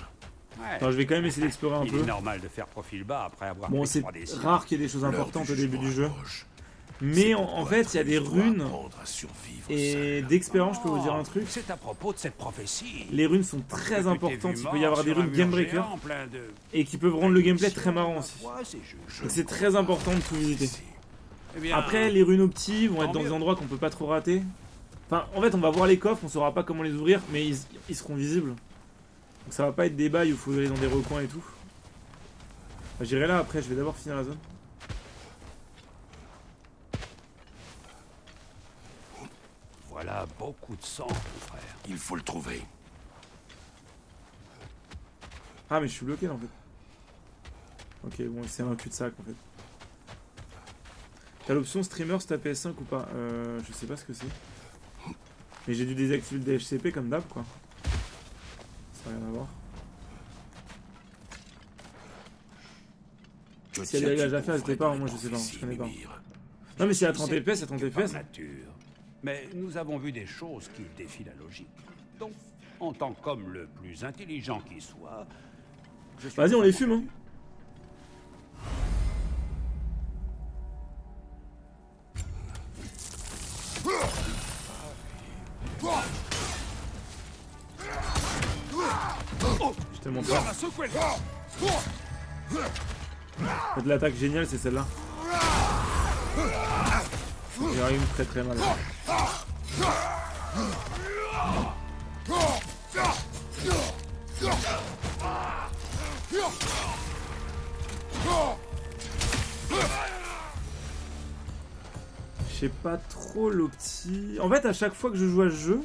Ouais. Attends je vais quand même essayer d'explorer un Il peu. est normal de faire profil bas après avoir Bon pris c'est 3 des siens. rare qu'il y ait des choses L'heure importantes du au début du jugement jeu. approche. Mais C'est en pourquoi fait il y a des Atreus doit runes. apprendre à survivre Et seul. d'expérience je peux vous dire un truc. C'est à propos de cette prophétie. Les runes sont Que très tu t'es importantes, vu il peut y avoir des mort sur runes un game mur breaker géant plein de- et qui peuvent rendre le gameplay très marrant aussi. Ouais, c'est juste. Je Donc c'est ne très important de tout visiter. Eh bien, Après les runes opti vont être tant dans des mieux. endroits qu'on peut pas trop rater. Enfin en fait on va voir les coffres, on saura pas comment les ouvrir mais ils seront visibles. Donc ça va pas être des bails où il faut aller dans des recoins et tout. Bah, j'irai là après, je vais d'abord finir la zone. voilà beaucoup de sang, mon frère. Il faut le trouver. Ah mais je suis bloqué là en fait. Ok bon c'est un cul-de-sac en fait. T'as l'option streamer sur ta PS5 ou pas? Je sais pas ce que c'est. Mais j'ai dû désactiver le DHCP comme d'hab quoi. Ça n'a rien à voir. S'il y a des réglages à faire, n'hésitez pas, moi je sais pas, je connais pas. Non mais c'est à 30 fps, à 30 Par fps. nature. Mais nous avons vu des choses qui défient la logique. Donc, en tant qu'homme le plus intelligent qui soit, je suis... Vas-y on les fume hein. Je te montre pas. De l'attaque géniale c'est celle-là. Il arrive très très mal. Je sais pas trop l'opti. En fait à chaque fois que je joue à ce jeu,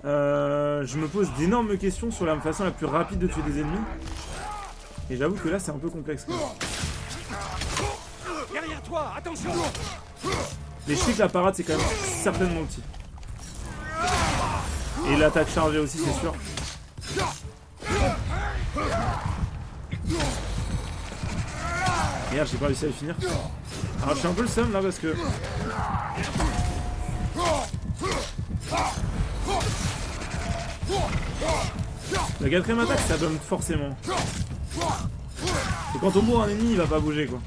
je me pose d'énormes questions sur la façon la plus rapide de tuer des ennemis. Et j'avoue que là c'est un peu complexe quand même. Derrière toi, attention! Mais je sais que la parade c'est quand même certainement l'opti. Et l'attaque chargée aussi c'est sûr. Merde j'ai pas réussi à le finir. Alors je suis un peu le seum là parce que... La quatrième attaque ça donne forcément. Et quand on bourre un ennemi il va pas bouger quoi.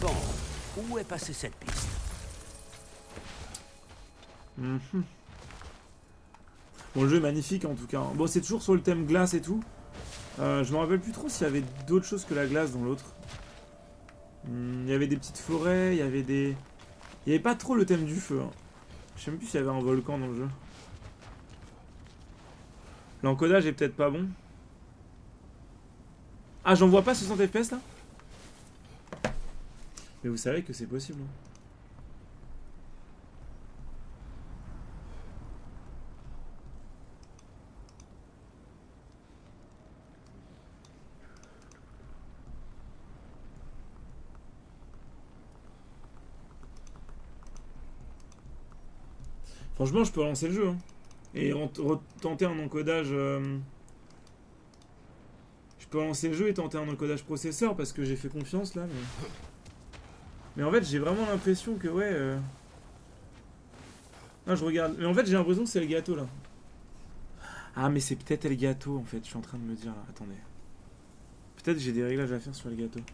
Bon, où est passée cette piste? Mhm. Bon le jeu est magnifique en tout cas. Bon c'est toujours sur le thème glace et tout. Je me rappelle plus trop s'il y avait d'autres choses que la glace dans l'autre. Il y avait des petites forêts, il y avait des... Il y avait pas trop le thème du feu. Hein. Je sais même plus s'il y avait un volcan dans le jeu. L'encodage est peut-être pas bon. Ah j'en vois pas 60 fps là? Mais vous savez que c'est possible. Hein. Franchement, je peux relancer le jeu. Hein. Et tenter un encodage... Je peux relancer le jeu et tenter un encodage processeur parce que j'ai fait confiance là. Mais en fait, j'ai vraiment l'impression que ouais... Ah, je regarde. Mais en fait, j'ai l'impression que c'est Elgato là. Ah, mais c'est peut-être Elgato en fait, je suis en train de me dire là. Attendez. Peut-être que j'ai des réglages à faire sur Elgato. Vous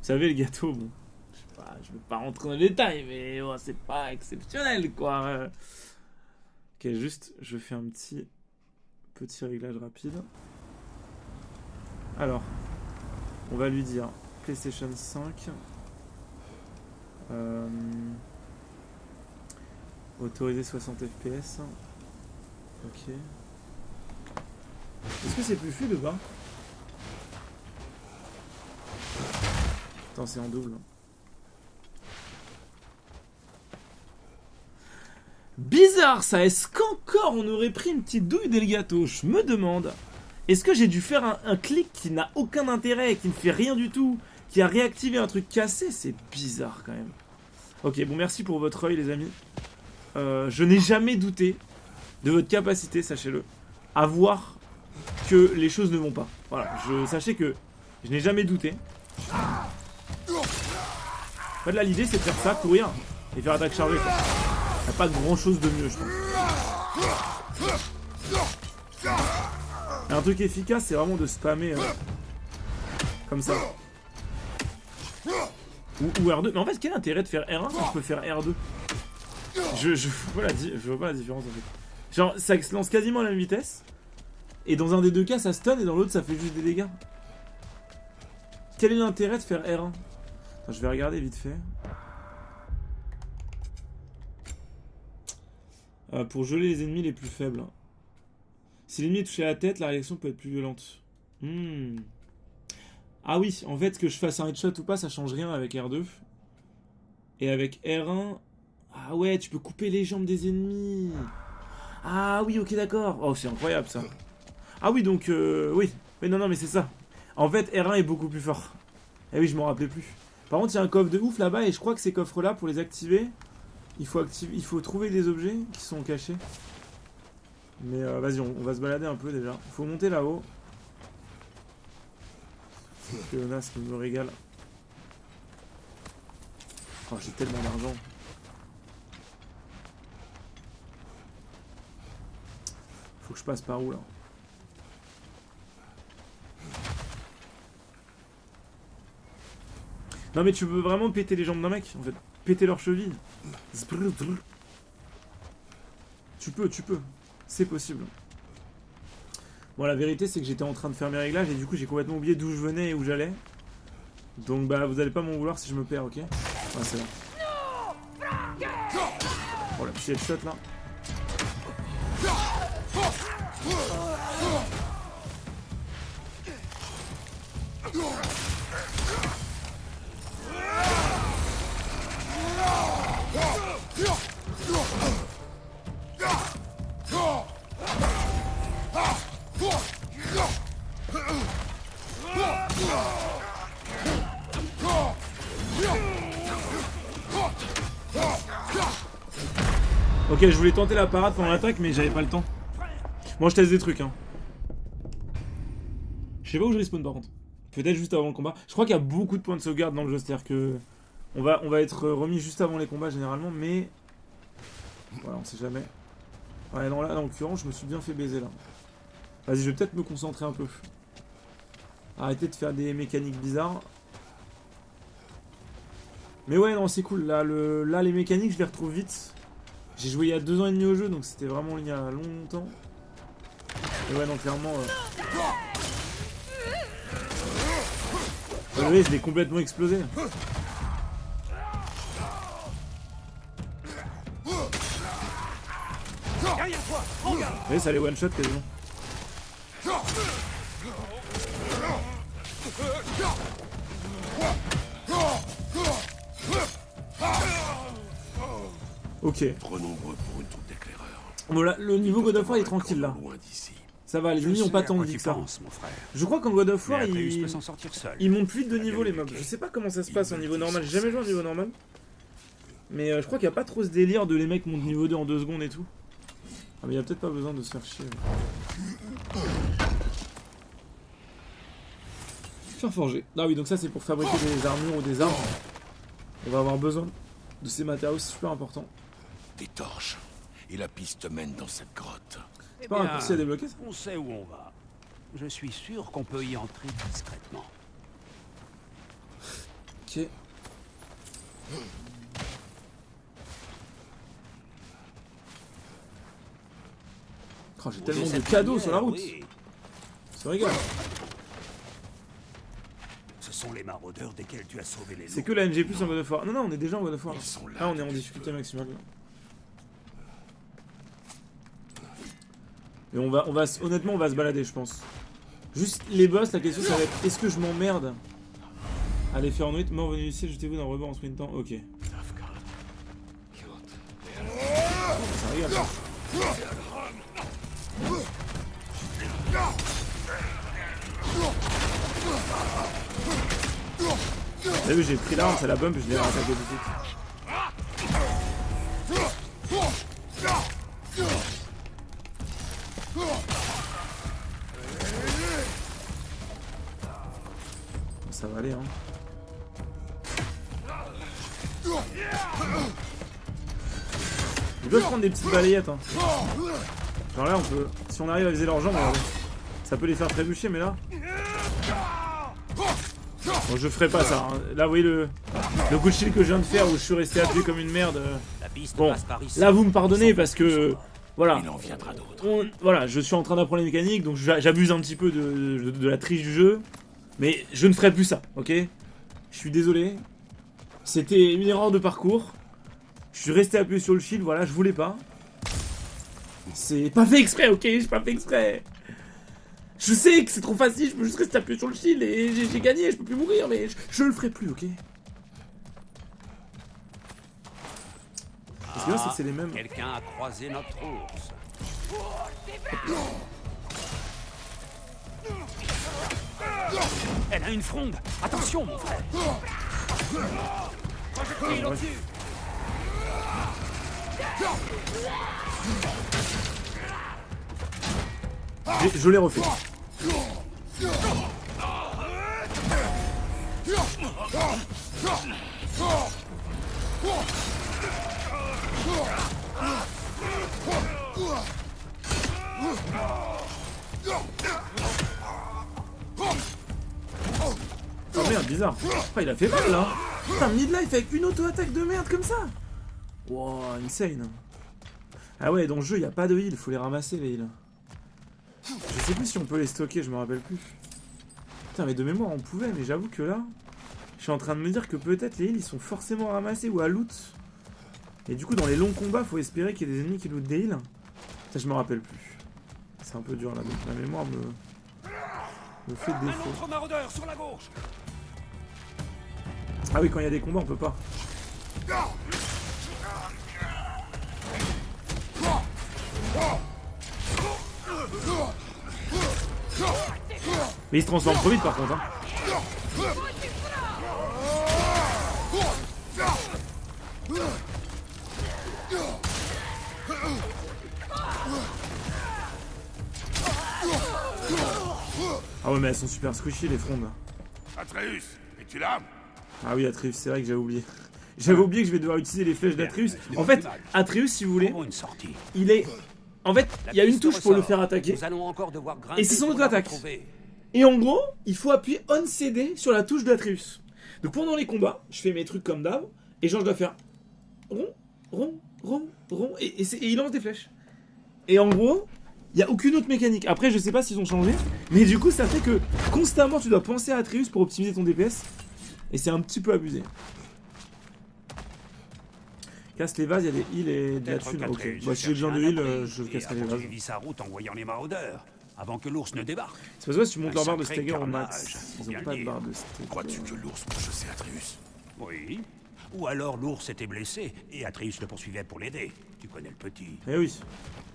savez, Elgato, bon. Je sais pas, je veux pas rentrer dans les détails, mais oh, c'est pas exceptionnel quoi. Ok, juste, je fais un petit réglage rapide. Alors, on va lui dire PlayStation 5. Autoriser 60 FPS. Ok. Est-ce que c'est plus fluide ou pas? Attends, c'est en double. Bizarre ça, est-ce qu'encore on aurait pris une petite douille d'Elgato? Je me demande. Est-ce que j'ai dû faire un clic qui n'a aucun intérêt, qui ne fait rien du tout, qui a réactivé un truc cassé? C'est bizarre quand même. Ok, bon merci pour votre œil les amis. Je n'ai jamais douté de votre capacité, sachez-le, à voir que les choses ne vont pas. Voilà, sachez que je n'ai jamais douté. En fait là l'idée c'est de faire ça, courir et faire attaque chargée quoi. Y a pas grand chose de mieux je pense. Et un truc efficace c'est vraiment de spammer comme ça. Ou R2. Mais en fait quel intérêt de faire R1 quand je peux faire R2? Je vois pas la différence en fait. Genre ça se lance quasiment à la même vitesse. Et dans un des deux cas ça stun et dans l'autre ça fait juste des dégâts. Quel est l'intérêt de faire R1? Attends, je vais regarder vite fait. Pour geler les ennemis les plus faibles. Si l'ennemi est touché à la tête, la réaction peut être plus violente. Ah oui, en fait que je fasse un headshot ou pas ça change rien avec R2. Et avec R1... Ah ouais, tu peux couper les jambes des ennemis. Ah oui, ok, d'accord. Oh, c'est incroyable ça. Ah oui, donc, oui. Mais non, mais c'est ça. En fait, R1 est beaucoup plus fort. Eh oui, je m'en rappelais plus. Par contre, il y a un coffre de ouf là-bas et je crois que ces coffres-là, pour les activer, il faut trouver des objets qui sont cachés. Mais vas-y, on va se balader un peu déjà. Il faut monter là-haut. Le Nas me régale. Oh, j'ai tellement d'argent. Faut que je passe par où là? Non mais tu peux vraiment péter les jambes d'un mec en fait. Péter leurs chevilles. Tu peux. C'est possible. Bon la vérité c'est que j'étais en train de faire mes réglages et du coup j'ai complètement oublié d'où je venais et où j'allais. Donc bah vous allez pas m'en vouloir si je me perds, ok? Ouais c'est là. Oh la petite headshot là. Ok, je voulais tenter la parade pendant l'attaque, mais j'avais pas le temps. Moi, je teste des trucs, hein. Je sais pas où je respawn par contre. Peut-être juste avant le combat. Je crois qu'il y a beaucoup de points de sauvegarde dans le jeu, c'est-à-dire que on va être remis juste avant les combats généralement, mais voilà, on sait jamais. Ouais, non, là, en l'occurrence, je me suis bien fait baiser là. Vas-y, je vais peut-être me concentrer un peu. Arrêter de faire des mécaniques bizarres. Mais ouais, non, c'est cool. Là, les mécaniques, je les retrouve vite. J'ai joué il y a 2 ans et demi au jeu, donc c'était vraiment il y a longtemps. Et ouais, non, clairement... Vous voyez, je l'ai complètement explosé. Vous voyez, ça les one-shot quasiment. Ok. Trop nombreux pour une troupe d'éclaireurs. Voilà, le niveau God of War est tranquille là. Ça va, les ennemis n'ont pas tant de vie que ça. Je crois qu'en God of War, ils montent plus vite de niveau les mobs. Je sais pas comment ça se passe en niveau normal. J'ai jamais joué en niveau normal. Mais je crois qu'il n'y a pas trop ce délire de les mecs montent niveau 2 en 2 secondes et tout. Ah mais il n'y a peut-être pas besoin de se faire chier. Fer forgé. Ah oui, donc ça c'est pour fabriquer des armures ou des armes. On va avoir besoin de ces matériaux, c'est super important. Des torches. Et la piste mène dans cette grotte. C'est pas un raccourci à débloquer ça? On sait où on va. Je suis sûr qu'on peut y entrer discrètement. Ok. Oh, j'ai tellement de cadeaux sur la route. Oui. C'est rigolo. Ce sont les maraudeurs desquels tu as sauvé les C'est loups. que la NG+ en God of War. Non, non, on est déjà en God of War. Ils sont là. Là, on est en difficulté maximale. Mais honnêtement, on va se balader, je pense. Juste les boss, la question ça va être est-ce que je m'emmerde à les faire en nuit? Mort venu ici, jetez-vous dans le rebord en sprintant. Ok. Ça rigole. T'as vu, j'ai pris l'arme, ça la bump, je l'ai rattaqué tout de suite. Ça va aller, hein. Ils peuvent prendre des petites balayettes, hein. Genre là, on peut. Si on arrive à viser leurs jambes, regardez. Ça peut les faire trébucher, mais là. Bon, je ferai pas ça. Hein. Là, vous voyez le coup de shield que je viens de faire où je suis resté appuyé comme une merde. Bon, là, vous me pardonnez parce que. Voilà. Il en viendra d'autres. Voilà, je suis en train d'apprendre les mécaniques, donc j'abuse un petit peu de la triche du jeu. Mais je ne ferai plus ça, ok? Je suis désolé. C'était une erreur de parcours. Je suis resté appuyé sur le shield, voilà, je voulais pas. C'est pas fait exprès, ok? J'ai pas fait exprès. Je sais que c'est trop facile, je peux juste rester appuyé sur le shield et j'ai gagné, je peux plus mourir, mais je le ferai plus, ok? Ce qui est bien, c'est que c'est les mêmes. Quelqu'un a croisé notre ours. Elle a une fronde. Attention, mon frère. Projectile au-dessus. Je l'ai refait. Oh merde, bizarre. Oh, il a fait mal là. Putain, midlife avec une auto-attaque de merde comme ça. Wow, insane. Ah ouais, dans le jeu, il n'y a pas de heal, faut les ramasser les heals. Je sais plus si on peut les stocker, je me rappelle plus. Putain, mais de mémoire, on pouvait, mais j'avoue que là, je suis en train de me dire que peut-être les heals, ils sont forcément ramassés ou à loot. Et du coup, dans les longs combats, faut espérer qu'il y ait des ennemis qui lootent des heals. Ça, je me rappelle plus. C'est un peu dur là, donc la mémoire me fait défaut. Un autre maraudeur sur la gauche. Ah oui, quand il y a des combats, on peut pas. Mais il se transforme trop vite par contre. Hein. Ah ouais, mais elles sont super squishy les frondes. Atreus, es-tu là? Ah oui, Atreus, c'est vrai que j'avais oublié. J'avais oublié que je vais devoir utiliser les flèches d'Atreus. En fait, Atreus, si vous voulez, Une sortie. il est... En fait, il y a une touche pour le faire attaquer. Nous allons encore devoir grimper Et c'est son pour la auto-attaque. retrouver. Et en gros, il faut appuyer on CD sur la touche d'Atreus. Donc pendant les combats, je fais mes trucs comme d'hab, et genre je dois faire rond, rond, rond, rond, et il lance des flèches. Et en gros, il n'y a aucune autre mécanique. Après, je sais pas s'ils ont changé, mais du coup, ça fait que constamment tu dois penser à Atreus pour optimiser ton DPS, et c'est un petit peu abusé. Casse les vases, il y a des heals et de la Peut-être thune. Ok, qu'Atreus bah, si j'ai besoin de cherche un heal, abri je et casserai les a vases. poursuivi sa route en voyant les maraudeurs, avant que l'ours ne débarque. C'est parce que si tu montes Un leur barre de sacré stagger au carnage, max, faut ils bien ont le pas de dire. barre de stagger. Crois-tu que l'ours peut chasser Atreus? Oui. Ou alors l'ours était blessé et Atreus le poursuivait pour l'aider. Tu connais le petit. Eh oui,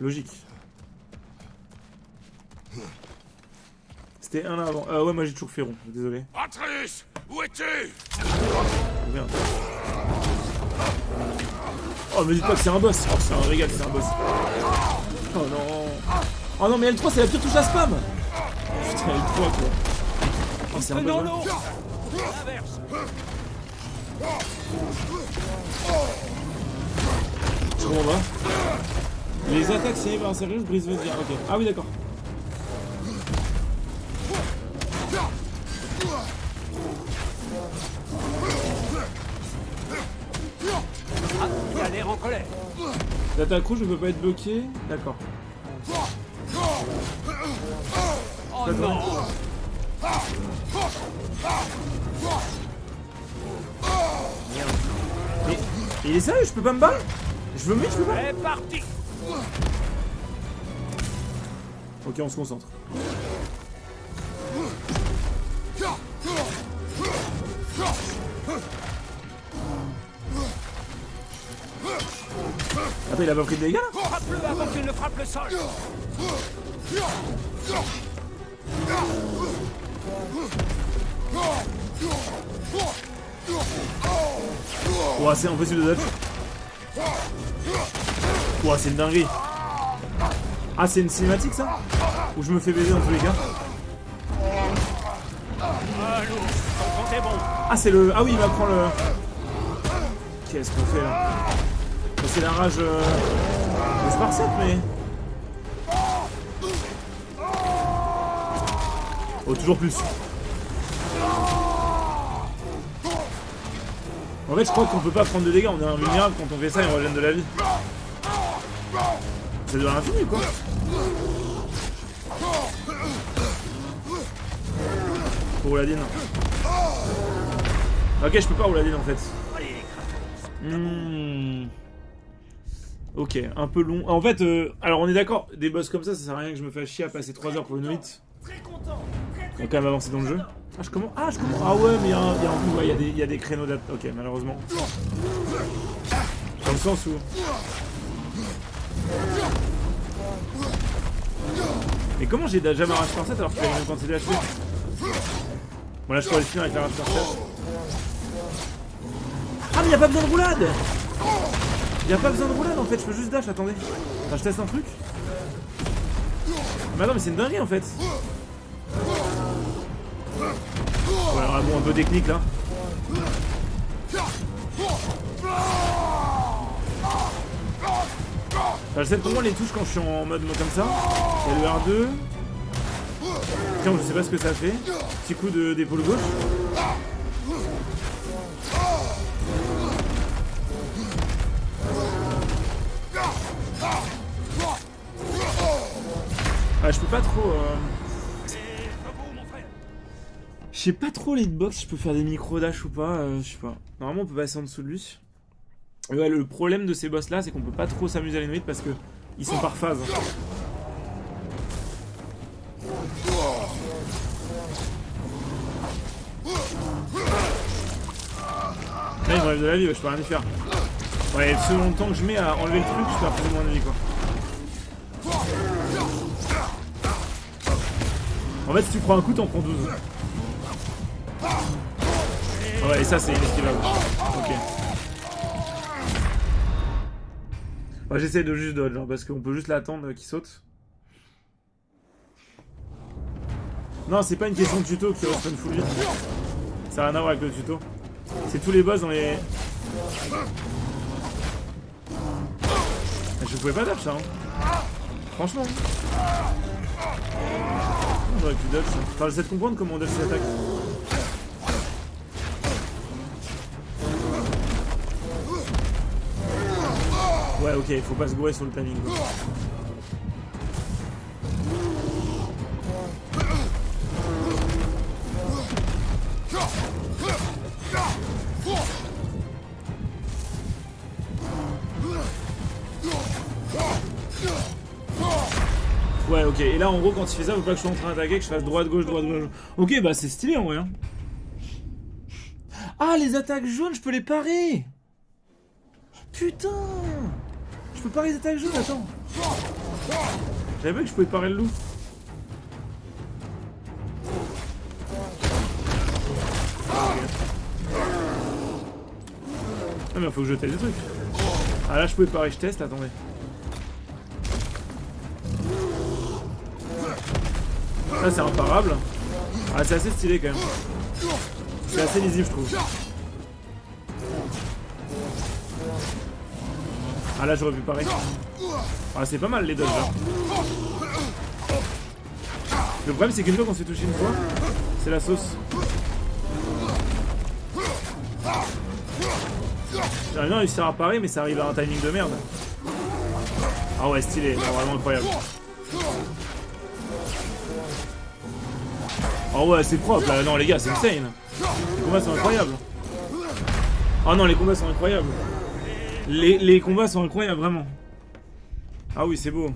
logique. C'était un avant. Ouais, moi j'ai toujours fait rond, désolé. Atreus, où es-tu? Oh, merde. Oh, me dites pas que c'est un boss. Oh, c'est un régal, c'est un boss. Oh non. Oh non, mais L3, c'est la pire touche à spam. Putain, L3 quoi. Oh, c'est un boss. Non, Hein. non. L'inverse. Je comprends pas. Les attaques signées par un sérieux brise votre bien. Ok. Ah oui, d'accord. Ah, il a l'air en colère. L'attaque rouge ne peut pas être bloquée. D'accord. Oh non. Mais il est sérieux, je peux pas me battre? Je veux je peux pas. C'est parti. Ok, on se concentre. Attends, il a pas pris de dégâts là? Frappe-le avant qu'il ne frappe le sol. Ouah, c'est impossible de dodge. Ouah, c'est une dinguerie. Ah, c'est une cinématique ça? Ou je me fais baiser dans tous les cas? Allô, ton compte est bon. Ah, c'est le. Ah oui, il m'apprend le. Qu'est-ce qu'on fait là? C'est la rage des Spartiates, mais. Oh, toujours plus. En fait, je crois qu'on peut pas prendre de dégâts, on est invulnérable quand on fait ça et on régène de la vie. C'est de l'infini quoi. Pour Ouladine. Ok, je peux pas Ouladine en fait. Ok, un peu long. En fait, alors on est d'accord, des boss comme ça sert à rien que je me fasse chier à passer 3 heures pour une 8. On va quand même avancer dans le jeu. Ah, je commence. Ah ouais, mais il y a des créneaux d'attente. Ok, malheureusement. Dans le sens où. Mais comment j'ai déjà ma rage parfaite alors qu'il y a une quantité d'HP? Bon, là je pourrais le finir avec la rage parfaite. Ah, mais il y a pas besoin de roulade! Il y a pas besoin de roulade en fait, je peux juste dash, attendez. Enfin, je teste un truc. Mais attends, mais c'est une dinguerie en fait. Ouais, alors, bon, un peu technique là. Enfin, je sais pour moi les touches quand je suis en mode comme ça. Il y a le R2. Tiens, je sais pas ce que ça fait. Petit coup d'épaule gauche. Ah, je peux pas trop. Je sais pas trop les hitbox, je peux faire des micro-dash ou pas, je sais pas. Normalement on peut passer en dessous de lui. Et ouais, le problème de ces boss là, c'est qu'on peut pas trop s'amuser à l'inuit parce que ils sont par phase. Là il m'enlève de la vie, ouais, je peux rien y faire. Ouais, selon le temps que je mets à enlever le truc, je perds plus ou moins de vie quoi. En fait si tu prends un coup t'en prends 12. Ouais, et ça c'est inesquivable. Ok. Ouais, j'essaie de juste dodge, hein, parce qu'on peut juste l'attendre qu'il saute. Non, c'est pas une question de tuto qui respawn full vite. Ça n'a rien à voir avec le tuto. C'est tous les boss dans les... Je pouvais pas dodge ça, hein. Franchement. On aurait pu dodge ça. Enfin, j'essaie de comprendre comment on dodge cette attaque. Ouais, ok, il faut pas se gourer sur le timing. Quoi. Ouais, ok, et là en gros, quand il fait ça, faut pas que je sois en train d'attaquer, que je fasse droite, gauche, droite, gauche. Ok, bah c'est stylé en vrai. Hein. Ah, les attaques jaunes, je peux les parer! Putain! Je peux parer les attaques jaunes, attends! J'avais pas que je pouvais parer le loup. Non Ah mais faut que je teste des trucs. Ah là je pouvais pas, je teste, attendez. Là c'est imparable. Ah c'est assez stylé quand même. C'est assez lisible je trouve. Ah là j'aurais pu pareil. Ah c'est pas mal les dodges là. Le problème c'est qu'une fois qu'on se fait toucher une fois, c'est la sauce. J'aimerais bien réussir à parer mais ça arrive à un timing de merde. Ah ouais stylé, non, vraiment incroyable. Oh ouais c'est propre là, non les gars c'est insane. Les combats sont incroyables. Oh non les combats sont incroyables. Les combats sont incroyables vraiment. Ah oui c'est beau.